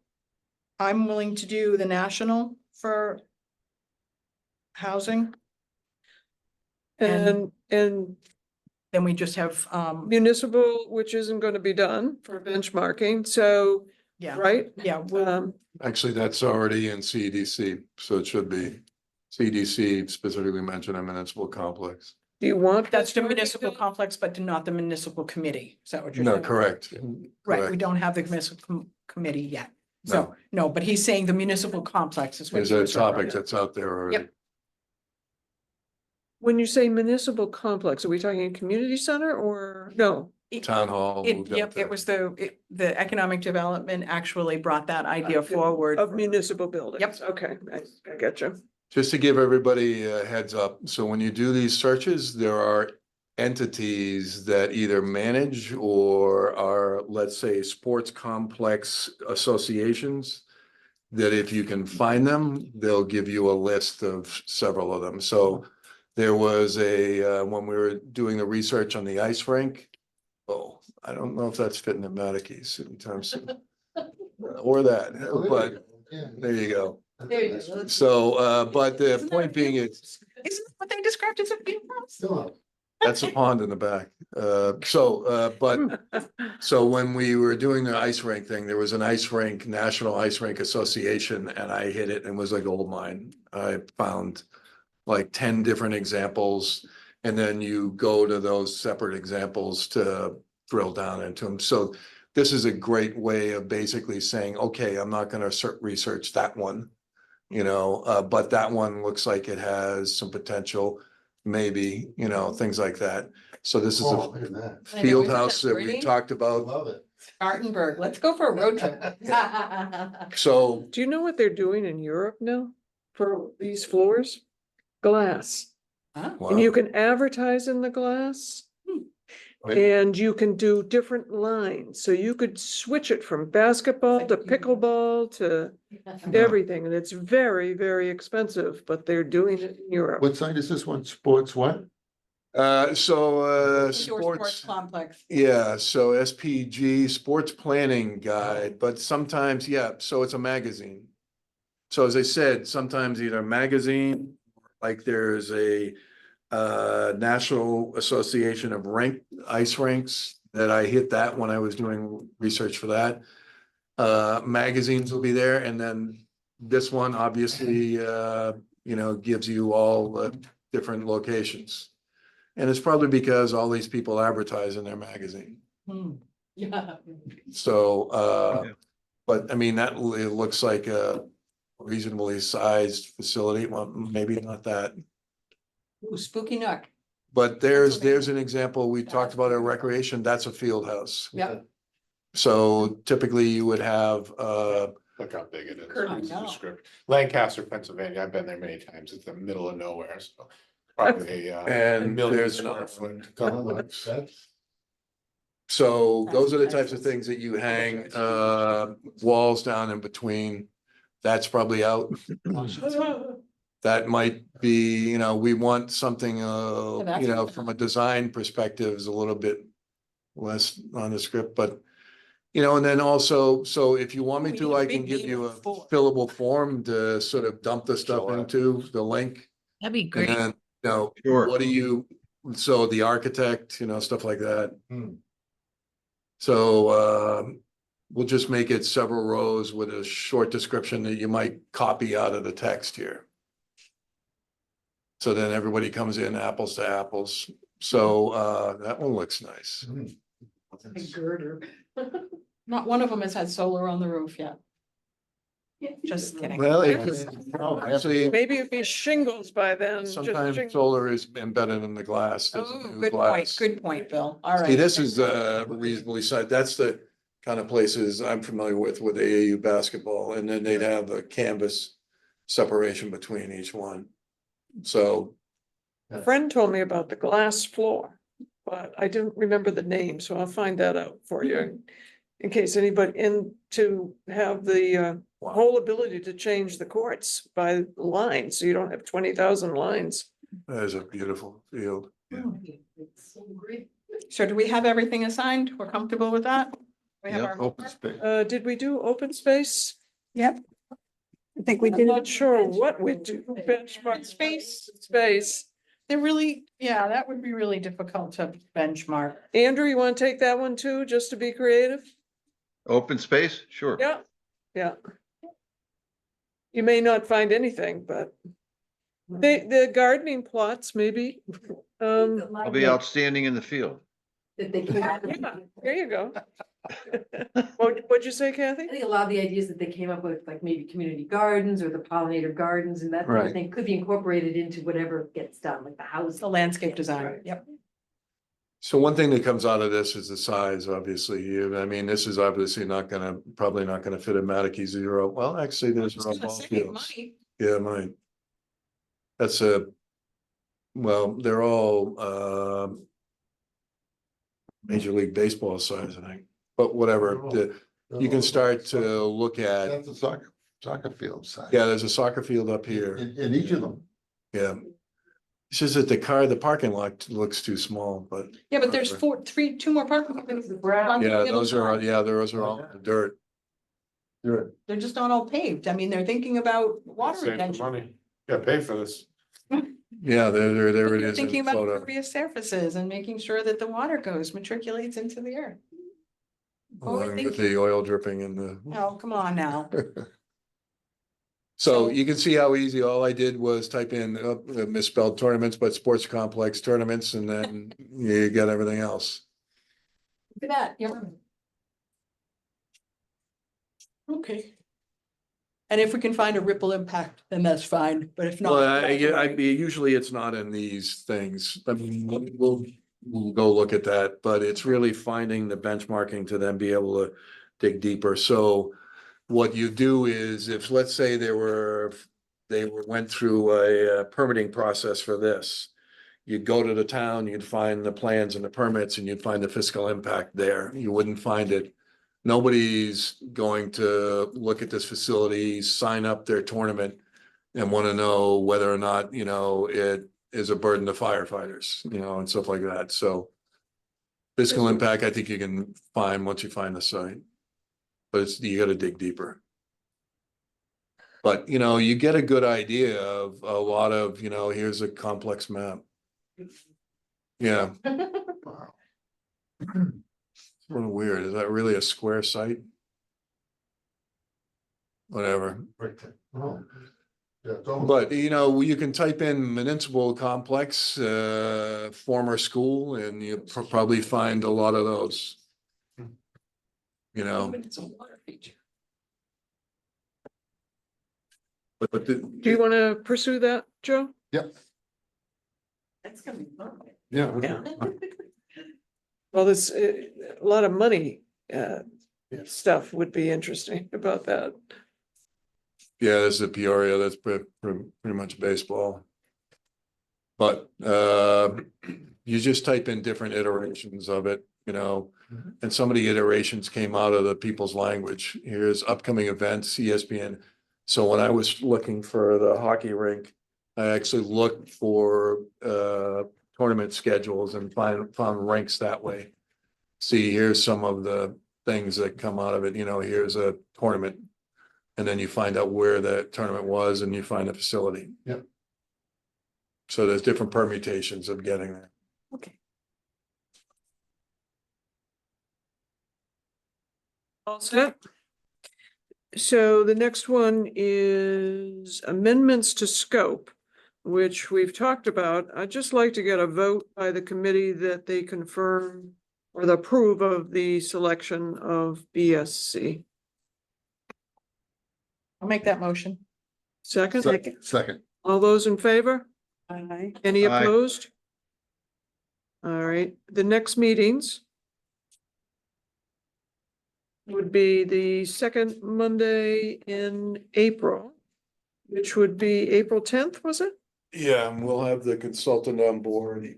I'm willing to do the national for housing. And Then we just have, municipal, which isn't gonna be done for benchmarking, so, yeah, right? yeah, we'll, Actually, that's already in CDC, so it should be CDC specifically mentioned a municipal complex. Do you want? that's the benchmarking municipal done? complex, but not the municipal committee. Is that what you're No, saying? correct. Right, we Correct. don't have the municipal committee yet. So, no, but he's saying the municipal complex is what. There's he a was referring topic to. that's out there already. When you say municipal complex, are we talking a community center or, no? Town hall. moved out Yep, there. it was the economic development actually brought that idea forward. Of municipal buildings? Yep. Okay, I get you. Just to give everybody a heads up, so when you do these searches, there are entities that either manage or are, let's say, sports complex associations, that if you can find them, they'll give you a list of several of them. So there was when we were doing the research on the ice rink, I don't know if that's fitting in Mattacheese anytime soon. Or that, but there you go. There you go. So, but the point being is, Isn't that what they described as a field house? that's a pond in the back. So when we were doing the ice rink thing, there was an ice rink, National Ice Rink Association, and I hit it and it was a gold mine. I found like 10 different examples, and then you go to those separate examples to drill down into them. So this is a great way of basically saying, okay, I'm not gonna research that one, but that one looks like it has some potential, maybe, things like that. So this is Oh, a look at that. field isn't house that that we pretty? talked I about. love it. Spartanburg, let's go for a road trip. So Do you know what they're doing in Europe now for these floors? Glass. Huh? And you wow, can advertise in the glass. Wait. And you can do different lines, so you could switch it from basketball to pickleball to everything, and it's very, very expensive, but they're doing it in Europe. What site is this one? Sports what? Indoor sports, complex. yeah, so SPG, Sports Planning Guide, but sometimes, yeah, so it's a magazine. So as I said, sometimes either magazine, like there's a National Association of Ice Rinks that I hit that when I was doing research for that. Magazines will be there, and then this one obviously, gives you all the different locations. And it's probably because all these people advertise in their magazine. Yeah. So, Yeah. but I mean, it looks like a reasonably sized facility. Well, maybe not that. Ooh, Spooky Nook. But there's an example, we talked about a recreation, that's a field house. Yep. So typically you would have, Look how big it is. I It's a know. description. Lancaster, Pennsylvania, I've been there many times. It's the middle of nowhere, so. Probably a and million there's square foot. so those are the types of things that you hang, walls down in between. That's probably out. That might be, we want something, from a design perspective is a little bit less nondescript, but and then also, so if you want me We to, need a I can big give name you a for it. fillable form to sort of dump the stuff Sure. into the link. That'd be And great. then, Sure. what do you, so the architect, stuff like that. Hmm. So, we'll just make it several rows with a short description that you might copy out of the text here. So then everybody comes in apples to apples. So, that one looks nice. A girder. Not one of them has had solar on the roof yet. Just kidding. Well, actually, Maybe it'd be shingles by then. just sometimes shingles. solar is embedded in the glass. There's a Oh, new good glass. point, good point, Bill. All right. See, this is reasonably sized. That's the kind of places I'm familiar with AAU basketball, and then they'd have a canvas separation between each one. So, A friend told me about the glass floor, but I didn't remember the name, so I'll find that out for you. In case anybody to have the whole ability to change the courts by line, so you don't have 20,000 lines. that is a beautiful field. It's so great. So do we have everything assigned? We're comfortable with that? We have Yep. our Open space. Did we do open space? Yep. I think we I'm did. not sure what we do. Benchmark space. They're really, yeah, that would be really difficult to benchmark. Andrew, you want to take that one too, just to be creative? Open space, sure. Yeah, yeah. You may not find anything, but the gardening plots maybe. I'll be outstanding in the field. that they came up with. Yeah, there you go. What'd you say, Kathy? I think a lot of the ideas that they came up with, like maybe community gardens or the pollinator gardens and that kind of Right. thing, could be incorporated into whatever gets done, like the house. The landscape design, yep. So one thing that comes out of this is the size, obviously. I mean, this is obviously probably not gonna fit a Mattacheese zero. Well, actually, there's no ball fields. Yeah, mine. That's well, they're all, Major League Baseball size, I think, but whatever, you can start to look at, That's a soccer field size. yeah, there's a soccer field up here, In each of them. yeah. It's just that the parking lot looks too small, but. Yeah, but there's two more parking spaces. on the Yeah, other those are, side. yeah, those are all in the dirt. You're They're just not all paved. I mean, they're thinking about water Save the retention. money. Yeah, pay for this. Yeah, there it They're is. in thinking about photo. impervious surfaces and making sure that the water matriculates into the earth. Along with the oil dripping in the. Oh, come on now. So So- you can see how easy, all I did was type in misspelled tournaments, but sports complex tournaments, and then you got everything else. Look at that, yeah. Okay. And if we can find a ripple impact, then that's fine, but if not. Well, that's usually it's not in these things. I mean, we'll go look at that, but it's really finding the benchmarking to then be able to dig deeper. So what you do is if, let's say went through a permitting process for this. You'd go to the town, you'd find the plans and the permits, and you'd find the fiscal impact there. You wouldn't find it. Nobody's going to look at this facility, sign up their tournament and want to know whether or not, it is a burden to firefighters, and stuff like that. So fiscal impact, I think you can find once you find the site. But you got to dig deeper. But, you get a good idea of a lot of, here's a complex map. Yeah, Wow. it's a little weird. Is that really a square site? Whatever. Right there. Oh. Yeah, it's almost- But, you can type in municipal complex, former school, and you probably find a lot of those. It's a water feature. But Do you want to pursue that, Joe? That's gonna be fun. Yeah. Yeah. Well, there's a lot of money, stuff would be interesting about that. yeah, this is Peoria. That's pretty much baseball. But, you just type in different iterations of it, and some of the iterations came out of the people's language. Here's upcoming events, ESPN. So when I was looking for the hockey rink, I actually looked for tournament schedules and found rinks that way. See, here's some of the things that come out of it, here's a tournament. And then you find out where the tournament was and you find the facility. Yep. So there's different permutations of getting there. Okay. All set? So the next one is amendments to scope, which we've talked about. I'd just like to get a vote by the committee that they confirm or the approve of the selection of BSC. I'll make that motion. Second, Second. all those in favor? Aye. Any Aye. opposed? All right, the next meetings would be the second Monday in April, which would be April 10th, was it? Yeah, and we'll have the consultant on board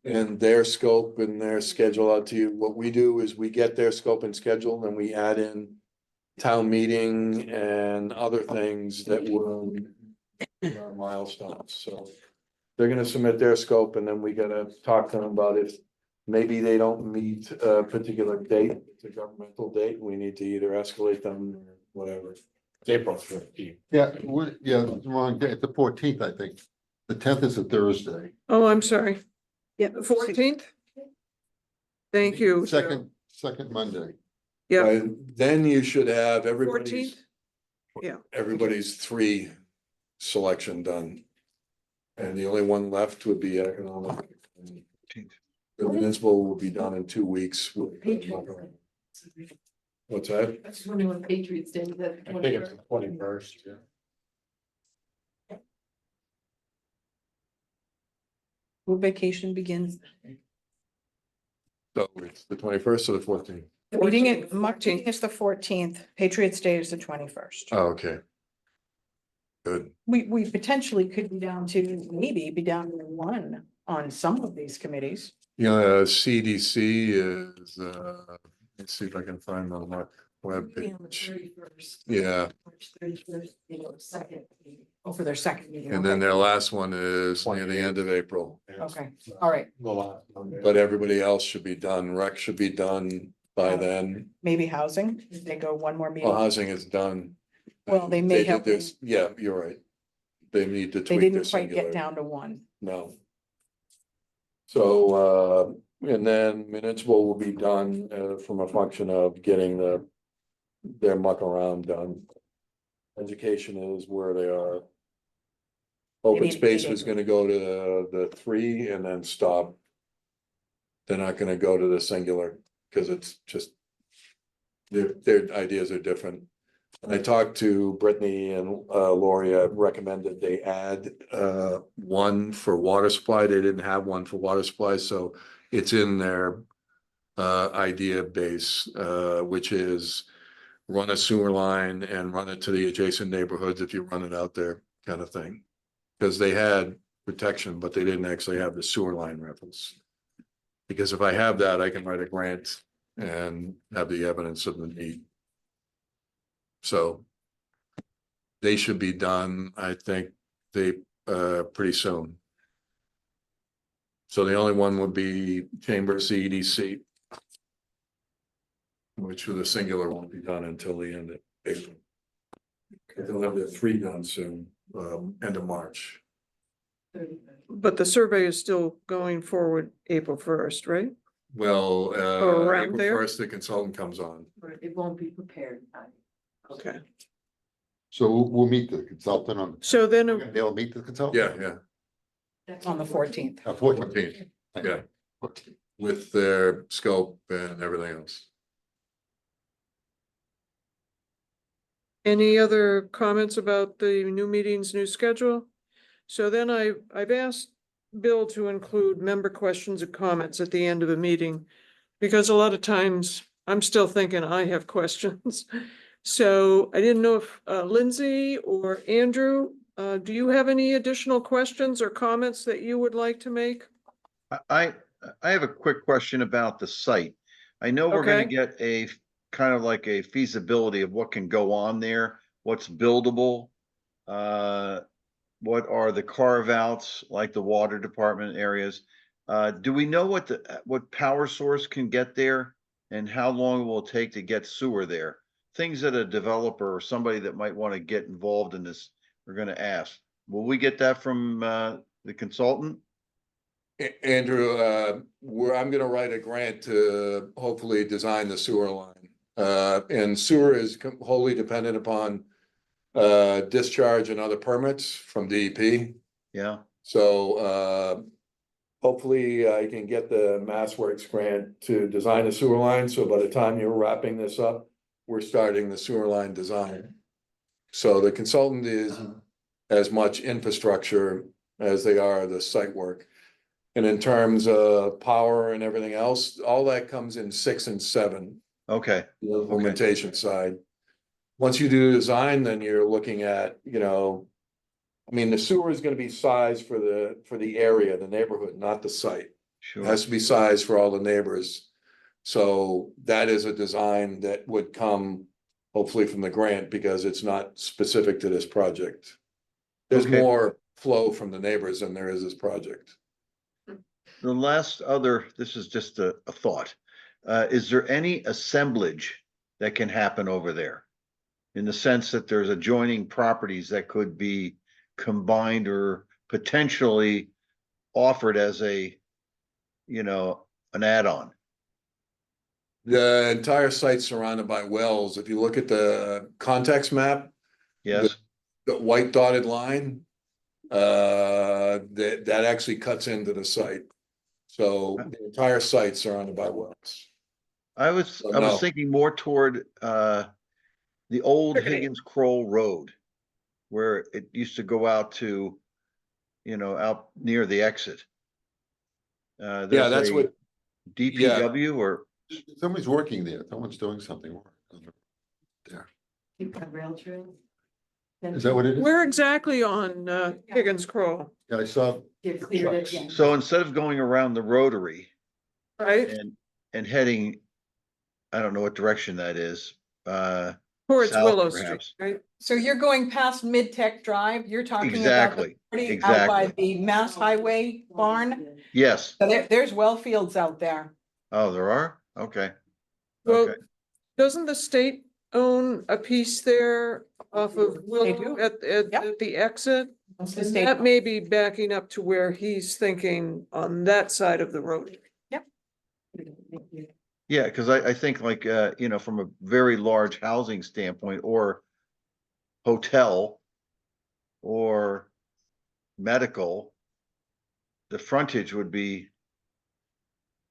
and their scope and their schedule out to you. What we do is we get their scope and schedule and we add in town meeting and other things that will are milestones. So they're gonna submit their scope and then we gotta talk to them about if maybe they don't meet a particular date, it's a governmental date, we need to either escalate them or whatever. It's April 15th. Yeah, it's the wrong day. It's the 14th, I think. The 10th is a Thursday. Oh, I'm sorry, Yep. the 14th? Thank you. Joe. Second Monday. Yeah, And then you should have everybody's. 14th? Yeah. Everybody's three selection done. And the only one left would be economic. The municipal will be done in 2 weeks. What's that? I just wondering when Patriots Day is that. I think it's the 21st. School vacation begins. So it's the 21st or the 14th? Meeting it, mock meeting is the 14th, Patriots Day is the 21st. Oh, okay. Good. We potentially could be down to, maybe be down to one on some of these committees. You know, CDC is, let's see if I can find the web page. 31st. Yeah, March 31st, second. For their second meeting. and then okay. their last one is near the end of April, Okay, all right, but everybody else should be done. Rec should be done by then. maybe housing, if they go one more Well, meeting. housing is done. Well, they may did have- this. Yeah, you're right. They need to They tweak their didn't quite singular. get down to one. No. So, and then municipal will be done, from a function of getting their muck around done. Education is where they are. Open need space meeting. was gonna go to the 3 and then stop. They're not gonna go to the singular, cause it's just. Their ideas are different. I talked to Brittany and Lori, I recommended they add one for water supply. They didn't have one for water supply, so it's in their idea base, which is run a sewer line and run it to the adjacent neighborhoods if you run it out there, kind of thing. Because they had protection, but they didn't actually have the sewer line reference. Because if I have that, I can write a grant and have the evidence of the need. So they should be done, I think, pretty soon. So the only one would be Chamber CEDC. Which with a singular won't be done until the end of April. They'll have their 3 done soon, end of March. But the survey is still going forward April 1st, right? Well, around April there? 1st, the consultant comes on. It won't be prepared. Okay. So we'll meet the consultant on. So then, They'll meet the consultant? Yeah, That's On the 14th. 14th. yeah, with their scope and everything else. any other comments about the new meetings, new schedule? So then I've asked Bill to include member questions and comments at the end of a meeting. Because a lot of times I'm still thinking I have questions. So I didn't know if Lindsay or Andrew, do you have any additional questions or comments that you would like to make? I have a quick question about the site. I know we're gonna Okay. get a kind of like a feasibility of what can go on there, what's buildable. What are the carve outs, like the water department areas? Do we know what power source can get there? And how long will it take to get sewer there? Things that a developer or somebody that might want to get involved in this are gonna ask. Will we get that from the consultant? Andrew, I'm gonna write a grant to hopefully design the sewer line. And sewer is wholly dependent upon discharge and other permits from DEP. Yeah, So hopefully I can get the Mass Works grant to design a sewer line, so by the time you're wrapping this up, we're starting the sewer line design. So the consultant is as much infrastructure as they are the site work. And in terms of power and everything else, all that comes in 6 and 7, okay, the implementation side. Once you do design, then you're looking at, I mean, the sewer is gonna be sized for the area, the neighborhood, not the site. It sure. has to be sized for all the neighbors. So that is a design that would come hopefully from the grant because it's not specific to this project. There's Okay. more flow from the neighbors than there is this project. The last other, this is just a thought. Is there any assemblage that can happen over there? In the sense that there's adjoining properties that could be combined or potentially offered as an add-on? The entire site's surrounded by wells. If you look at the context map, Yes, the white dotted line, that actually cuts into the site. So the entire site's surrounded by wells. I was no. thinking more toward, the old Picketing. Higgins Kroll Road, where it used to go out to, out near the exit. Yeah, There's that's a what, DPW or, Somebody's working there, someone's doing something there. Keep that rail trail. Is that what it is? Where exactly on Higgins Crow, Yeah, I saw, Get cleared it, trucks. yeah. so instead of going around the rotary right? and heading, I don't know what direction that is, Towards south Willow Street, perhaps. right? So you're going past Mid-Tech Drive, you're talking about the Exactly, property out by exactly. the Mass Highway barn? Yes. So there's well fields out there. Oh, there are? Okay. Well, Okay. doesn't the state own a piece there off of Willow do. at Yep. the exit? It's the And state. that may be backing up to where he's thinking on that side of the road. Yeah, because I think like, from a very large housing standpoint or hotel or medical, the frontage would be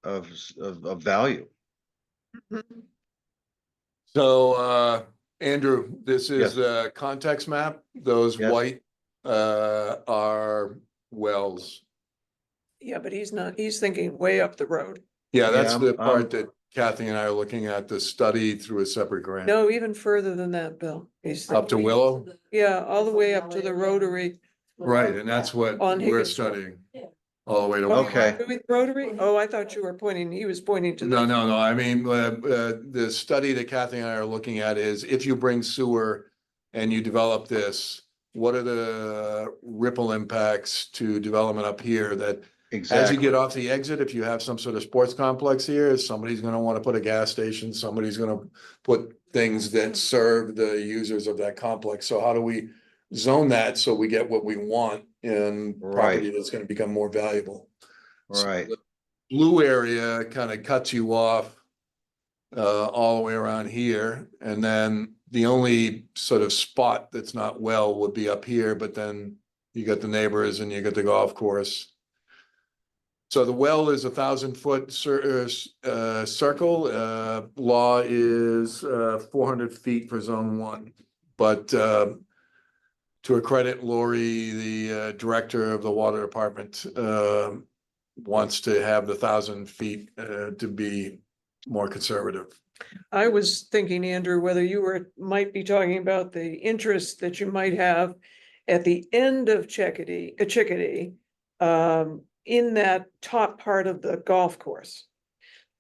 of value. so, Andrew, this Yes. is the context map. Those Yes. white, are wells. Yeah, but he's thinking way up the road. Yeah, that's Yeah, the part that Kathy and I are looking at, the study through a separate grant. No, even further than that, Bill. He's Up to thinking- Willow? Yeah, all the way up to the Rotary. Right, and that's what On we're Higgins Road. studying. All the way to. Oh, you Okay. were doing Rotary? Oh, I thought you were pointing, he was pointing to. No, the- no, no, I mean, the study that Kathy and I are looking at is if you bring sewer and you develop this, what are the ripple impacts to development up here that as you Exactly. get off the exit, if you have some sort of sports complex here, somebody's gonna wanna put a gas station, somebody's gonna put things that serve the users of that complex. So how do we zone that so we get what we want in property Right. that's gonna become more valuable? So Right. the blue area kind of cuts you off all the way around here, and then the only sort of spot that's not well would be up here, but then you got the neighbors and you got the golf course. So the well is 1,000-foot circle. Law is 400 feet for zone 1. But to accredit Lori, the director of the water department, wants to have the 1,000 feet to be more conservative. I was thinking, Andrew, whether you might be talking about the interest that you might have at the end of Chickadee, in that top part of the golf course.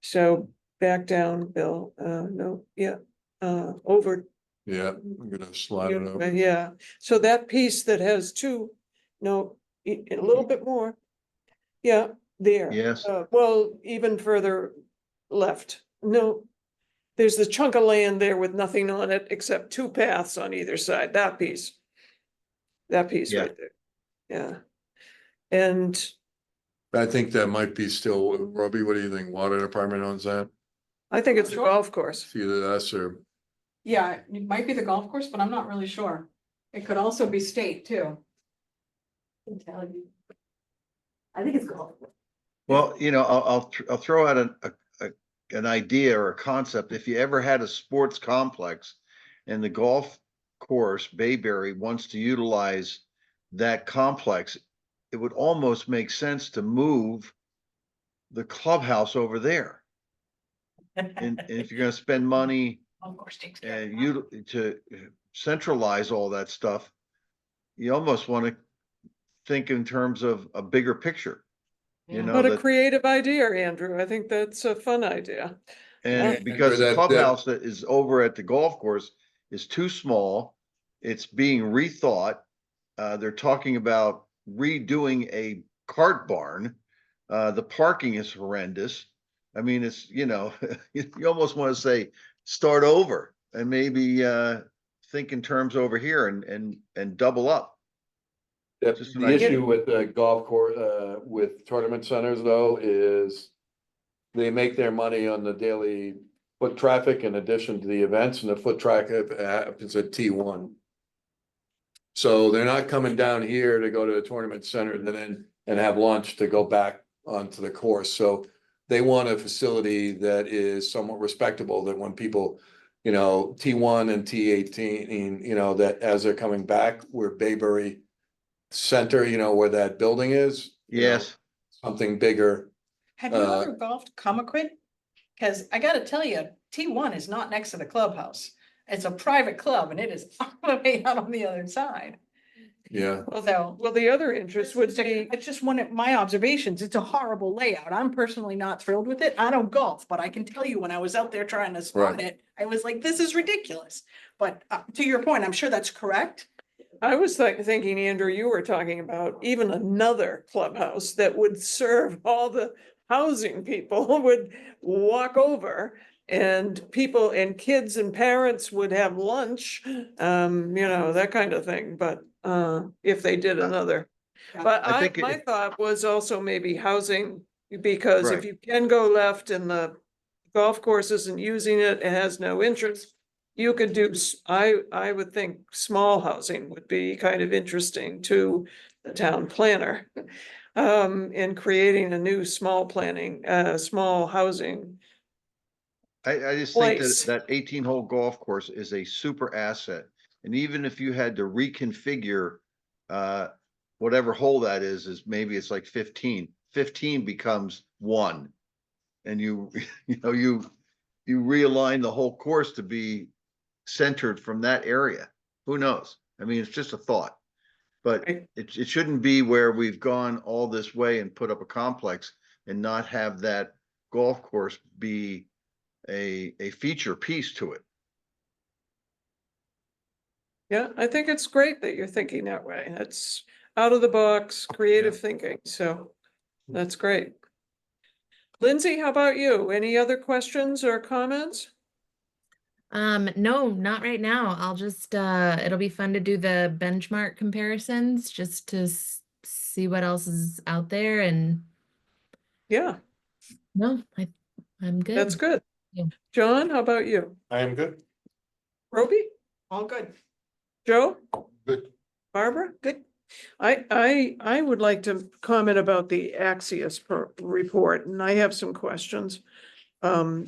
So back down, Bill, no, yeah, over. Yeah, I'm gonna slide it over. Yeah, so that piece that has two, no, a little bit more. Yeah, there. Yes. Well, even further left, no. There's the chunk of land there with nothing on it except two paths on either side, that piece. That piece Yeah. right there, yeah. And I think that might be still, Robbie, what do you think? Water department owns that? I think it's a golf course. It's either us or, Yeah, it might be the golf course, but I'm not really sure. It could also be state too. Can tell you. I think it's golf. Well, I'll throw out an idea or a concept. If you ever had a sports complex and the golf course, Bayberry, wants to utilize that complex, it would almost make sense to move the clubhouse over there. And if you're gonna spend money Golf course takes care of and that. you to centralize all that stuff, you almost want to think in terms of a bigger picture. You know, What a that, creative idea, Andrew. I think that's a fun idea. and because that- the clubhouse that is over at the golf course is too small, it's being rethought. They're talking about redoing a cart barn. The parking is horrendous. I mean, it's, you almost want to say, start over and maybe think in terms over here and double up. Just an the idea. issue with the golf course, with tournament centers though, is they make their money on the daily foot traffic in addition to the events, and the foot traffic happens at T1. So they're not coming down here to go to a tournament center and then, and have lunch to go back onto the course, so they want a facility that is somewhat respectable, that when people, you know, T1 and T18, you know, that as they're coming back, where Bayberry Center, you know, where that building is. you know, Yes, Something bigger. Have you ever golfed Comaquid? Cause I gotta tell you, T1 is not next to the clubhouse. It's a private club and it is all the way out on the other side. Yeah, So. Well, the other interest would be, It's just one of my observations. It's a horrible layout. I'm personally not thrilled with it. I don't golf, but I can tell you when I was out there trying to spot Right. it, I was like, this is ridiculous. But to your point, I'm sure that's correct. I was thinking, Andrew, you were talking about even another clubhouse that would serve all the housing people would walk over. And people and kids and parents would have lunch, you know, that kind of thing, but, if they did another. Yeah. But I I, think my it- thought was also maybe housing, because if Right. you can go left and the golf course isn't using it, it has no interest. You could do, I would think small housing would be kind of interesting to the town planner. In creating a new small small housing. I just think Place. that 18-hole golf course is a super asset. And even if you had to reconfigure, whatever hole that is maybe it's like 15. 15 becomes 1. And you, you realign the whole course to be centered from that area. Who knows? I mean, it's just a thought. But Right. it shouldn't be where we've gone all this way and put up a complex and not have that golf course be a feature piece to it. Yeah, I think it's great that you're thinking that way. It's out of the box, creative thinking, so that's great. Lindsay, how about you? Any other questions or comments? No, not right now. I'll just, it'll be fun to do the benchmark comparisons just to see what else is out there and Yeah, no, I'm good. that's good. Yeah. John, how about you? I am good. Roby? All good. Joe? Good. Barbara? Good. I would like to comment about the Axios report, and I have some questions. That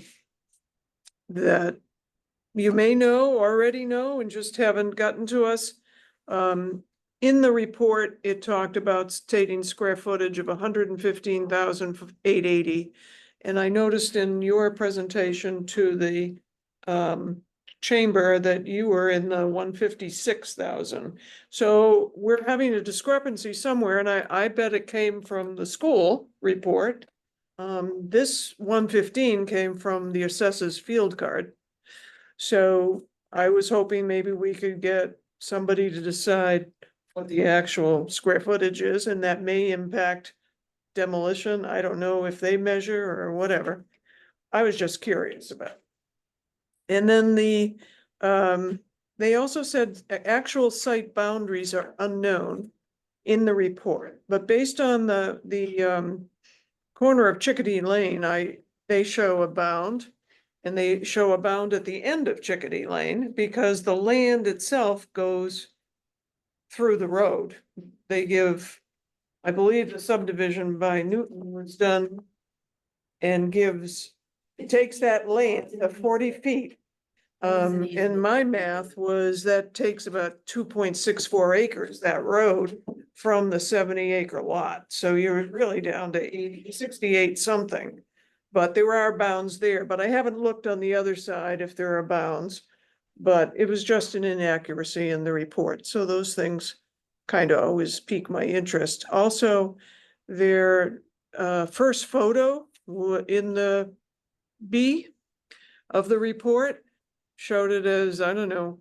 you may know, already know, and just haven't gotten to us. In the report, it talked about stating square footage of 115,880. And I noticed in your presentation to the chamber that you were in the 156,000. So we're having a discrepancy somewhere, and I bet it came from the school report. This 115 came from the assessor's field card. So I was hoping maybe we could get somebody to decide what the actual square footage is, and that may impact demolition. I don't know if they measure or whatever. I was just curious about. And then they also said actual site boundaries are unknown in the report, but based on the corner of Chickadee Lane, they show a bound. And they show a bound at the end of Chickadee Lane because the land itself goes through the road. They give, I believe the subdivision by Newton was done and gives, it takes that land of 40 feet. And my math was that takes about 2.64 acres, that road, from the 70-acre lot. So you're really down to 68 something. But there are bounds there, but I haven't looked on the other side if there are bounds. But it was just an inaccuracy in the report, so those things kind of always pique my interest. Also, their first photo in the B of the report showed it as, I don't know,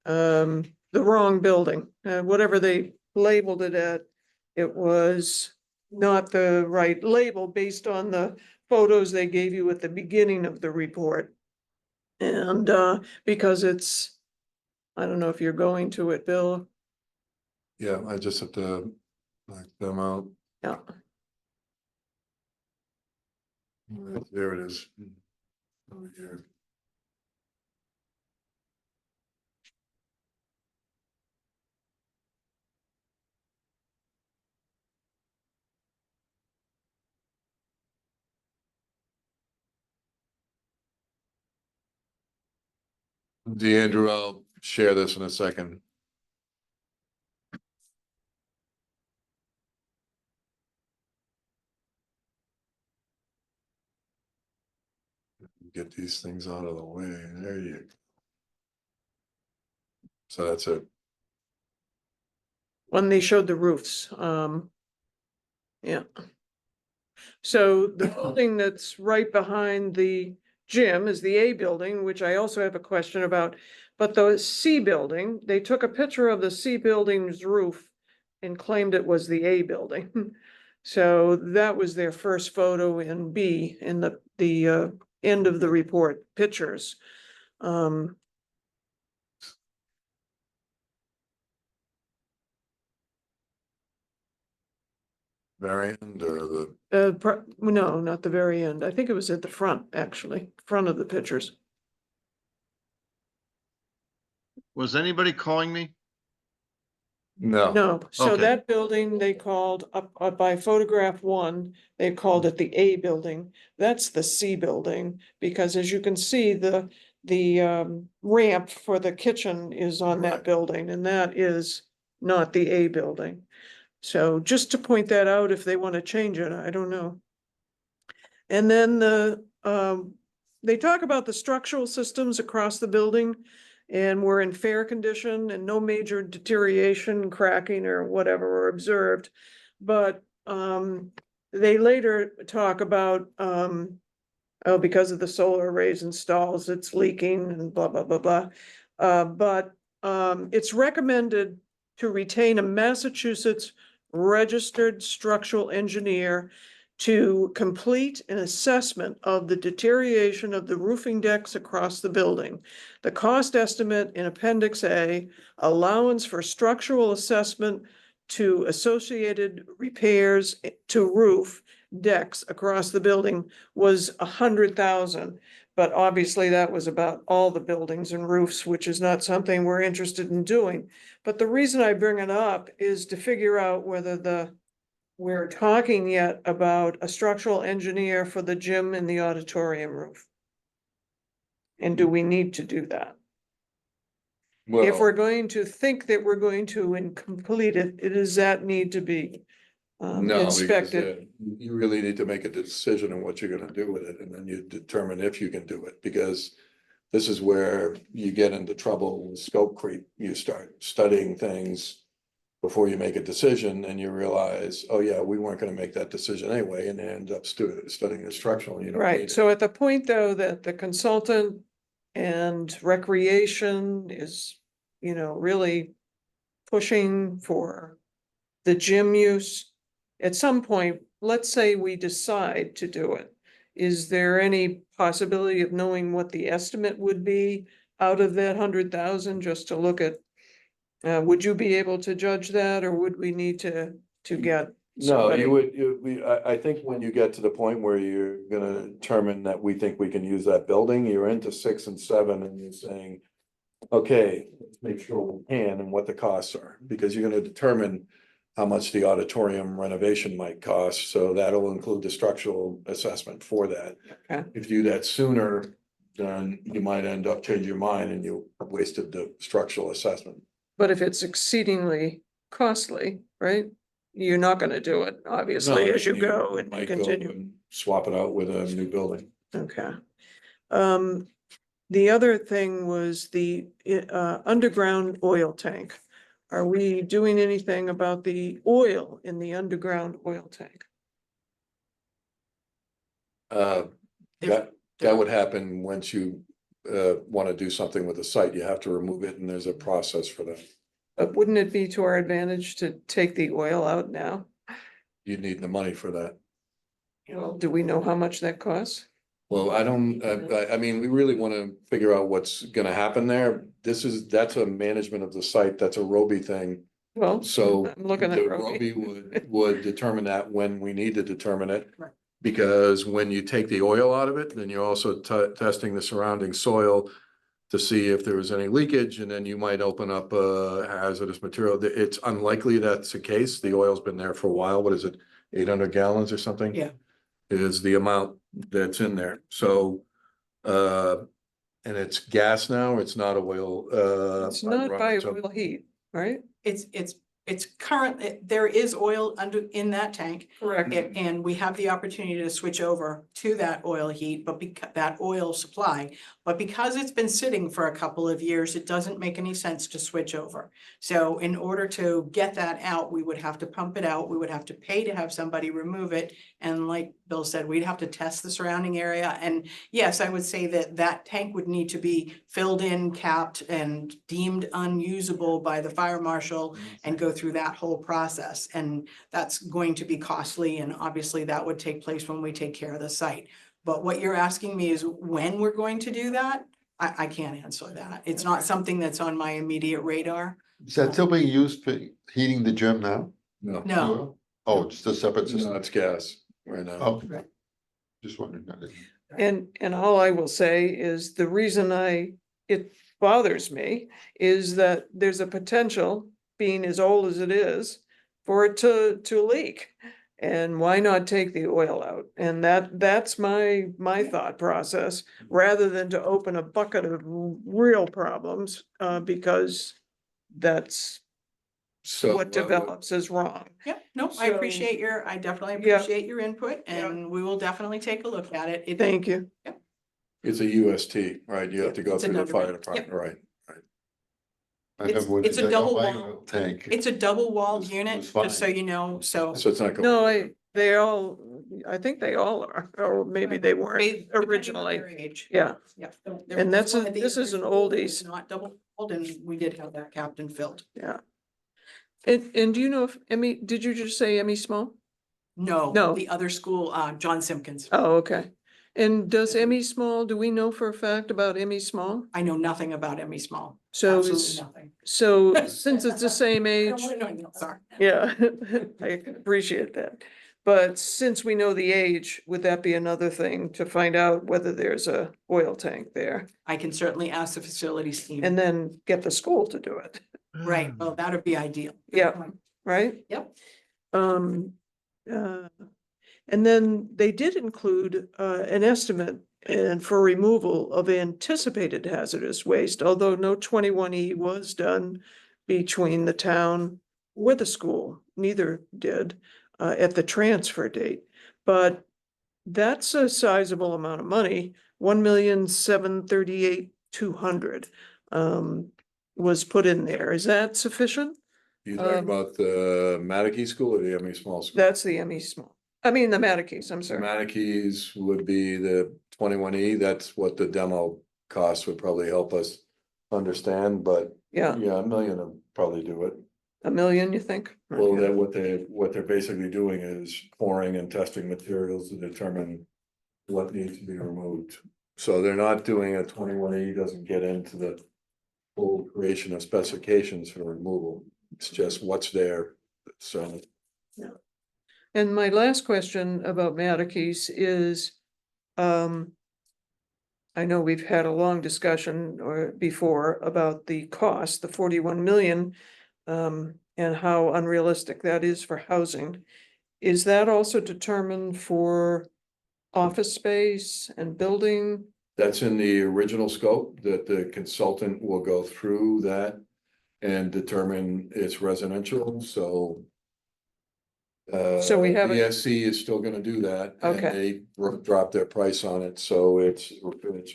the wrong building, whatever they labeled it at. It was not the right label based on the photos they gave you at the beginning of the report. And because it's, I don't know if you're going to it, Bill. yeah, I just have to knock them out. Yeah, There it is. Over here. DeAndrew, I'll share this in a second. Get these things out of the way. There you go. So that's it. When they showed the roofs, yeah. So the building that's right behind the gym is the A building, which I also have a question about. But the C building, they took a picture of the C building's roof and claimed it was the A building. So that was their first photo in B in the end of the report, pictures. Very end or the, No, not the very end. I think it was at the front, actually, front of the pictures. Was anybody calling me? no, No, so Okay. that building they called up by photograph one, they called it the A building. That's the C building, because as you can see, the ramp for the kitchen is on that Right. building, and that is not the A building. So just to point that out, if they want to change it, I don't know. And then they talk about the structural systems across the building. And we're in fair condition and no major deterioration, cracking or whatever were observed. But they later talk about oh, because of the solar arrays installed, it's leaking and blah, blah, blah, blah. But it's recommended to retain a Massachusetts registered structural engineer to complete an assessment of the deterioration of the roofing decks across the building. The cost estimate in Appendix A, allowance for structural assessment to associated repairs to roof decks across the building was 100,000. But obviously that was about all the buildings and roofs, which is not something we're interested in doing. But the reason I bring it up is to figure out whether we're talking yet about a structural engineer for the gym and the auditorium roof. And do we need to do that? If we're well, going to think that we're going to complete it, does that need to be no, because inspected? you really need to make a decision on what you're gonna do with it, and then you determine if you can do it, because this is where you get into trouble with scope creep. You start studying things before you make a decision, and you realize, oh yeah, we weren't gonna make that decision anyway, and end up studying the structural, and you don't need Right, it. so at the point though that the consultant and recreation is, really pushing for the gym use, at some point, let's say we decide to do it. Is there any possibility of knowing what the estimate would be out of that 100,000, just to look at? Would you be able to judge that, or would we need to get? No, somebody? I think when you get to the point where you're gonna determine that we think we can use that building, you're into 6 and 7 and you're saying, okay, let's make sure we can and what the costs are, because you're gonna determine how much the auditorium renovation might cost, so that'll include the structural assessment for that. Okay. If you do that sooner, then you might end up changing your mind and you wasted the structural assessment. But if it's exceedingly costly, right? You're not gonna do it, obviously, No, as you go and might go continue. and swap it out with a new building. Okay. The other thing was the underground oil tank. Are we doing anything about the oil in the underground oil tank? That would happen once you want to do something with the site. You have to remove it, and there's a process for that. But wouldn't it be to our advantage to take the oil out now? You need the money for that. Well, do we know how much that costs? Well, I don't, I mean, we really want to figure out what's gonna happen there. That's a management of the site. That's a Roby thing. Well, So I'm looking at the Roby. Roby would determine that when we need to determine it. Right. Because when you take the oil out of it, then you're also testing the surrounding soil to see if there was any leakage, and then you might open up hazardous material. It's unlikely that's the case. The oil's been there for a while. What is it, 800 gallons or something? Yeah. Is the amount that's in there. So And it's gas now, it's not oil, It's not by so- oil heat, right? It's current, there is oil in that tank. Correct. And we have the opportunity to switch over to that oil heat, but that oil supply, but because it's been sitting for a couple of years, it doesn't make any sense to switch over. So in order to get that out, we would have to pump it out, we would have to pay to have somebody remove it. And like Bill said, we'd have to test the surrounding area. And yes, I would say that that tank would need to be filled in, capped, and deemed unusable by the fire marshal and go through that whole process. And that's going to be costly, and obviously that would take place when we take care of the site. But what you're asking me is when we're going to do that? I can't answer that. It's not something that's on my immediate radar. Is that still being used for heating the gym now? No, No, Oh, just a separate no, system? it's gas right now. Oh, Right. just wondering. And all I will say is the reason it bothers me is that there's a potential, being as old as it is, for it to leak. And why not take the oil out? And that's my thought process, rather than to open a bucket of real problems, because that's So what develops as wrong. Yep, no, I So- I definitely Yeah. appreciate your input, and we will definitely take a look at it. Thank you. It's a UST, right? You have to go It's through the another fire one. department, right? I It's- never went it's to a that double light wall. oil Tank. It's a double walled It unit, was just so fine. you know, so. So it's not going. No, I think they all are, or maybe they weren't Depending on originally. their age. Yeah, Yeah. And that's one of this is an original was oldies. Not double walled, and we did have that captain filled. yeah. And do you know if Emmy, did you just say Emmy Small? No, No. the other school, John Simpkins. Oh, okay. And does Emmy Small, do we know for a fact about Emmy Small? I know nothing about Emmy Small. So Absolutely it's, nothing. so since it's the same I age, don't wanna know anything else, sorry. yeah, I appreciate that. But since we know the age, would that be another thing to find out whether there's a oil tank there? I can certainly ask the facilities team. And then get the school to do it, Right, well, that would be ideal. Good Yeah. point. right? Yep. And then they did include an estimate and for removal of anticipated hazardous waste, although no 21E was done between the town or the school, neither did at the transfer date. But that's a sizable amount of money, 1,738,200 was put in there. Is that sufficient? You talking about the Mattacheese school or the ME Small School? That's the ME Small, I mean, the Mattacheese, I'm sorry. Mattacheese would be the 21E, that's what the demo cost would probably help us understand, but Yeah, yeah, $1 million will probably do it. 1 million, you think? Well, Okay. that what they're basically doing is pouring and testing materials to determine what needs to be removed. So they're not doing a 21E, doesn't get into the full creation of specifications for removal. It's just what's there, so. And my last question about Mattacheese is, I know we've had a long discussion or before about the cost, the 41 million, and how unrealistic that is for housing. Is that also determined for office space and building? That's in the original scope, that the consultant will go through that and determine it's residential, so. So we haven't- BSC is still gonna do that, and Okay. they dropped their price on it, so it's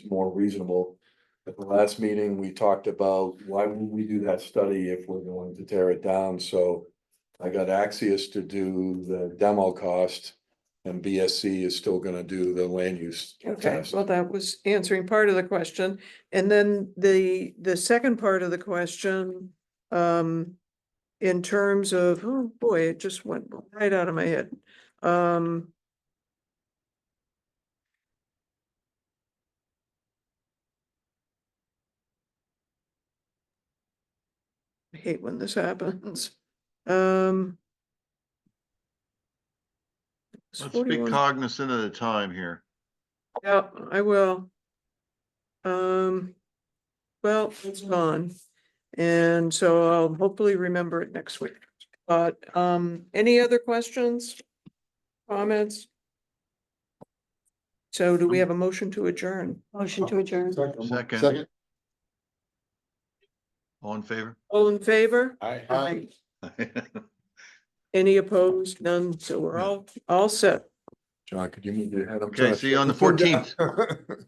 more reasonable. At the last meeting, we talked about why would we do that study if we're going to tear it down, so. I got Axios to do the demo cost, and BSC is still gonna do the land use Okay, test. well, that was answering part of the question. And then the second part of the question, in terms of, oh boy, it just went right out of my head. I hate when this happens. it's Let's be 41. cognizant of the time here. Yeah, I will. Well, it's gone. And so I'll hopefully remember it next week. But, any other questions? Comments? So do we have a motion to adjourn? Motion to adjourn. Second. All in favor? All in favor? I. Any opposed? None. So we're all set. John, could you move your head? I'm Okay, trying to see you on the put down- 14th.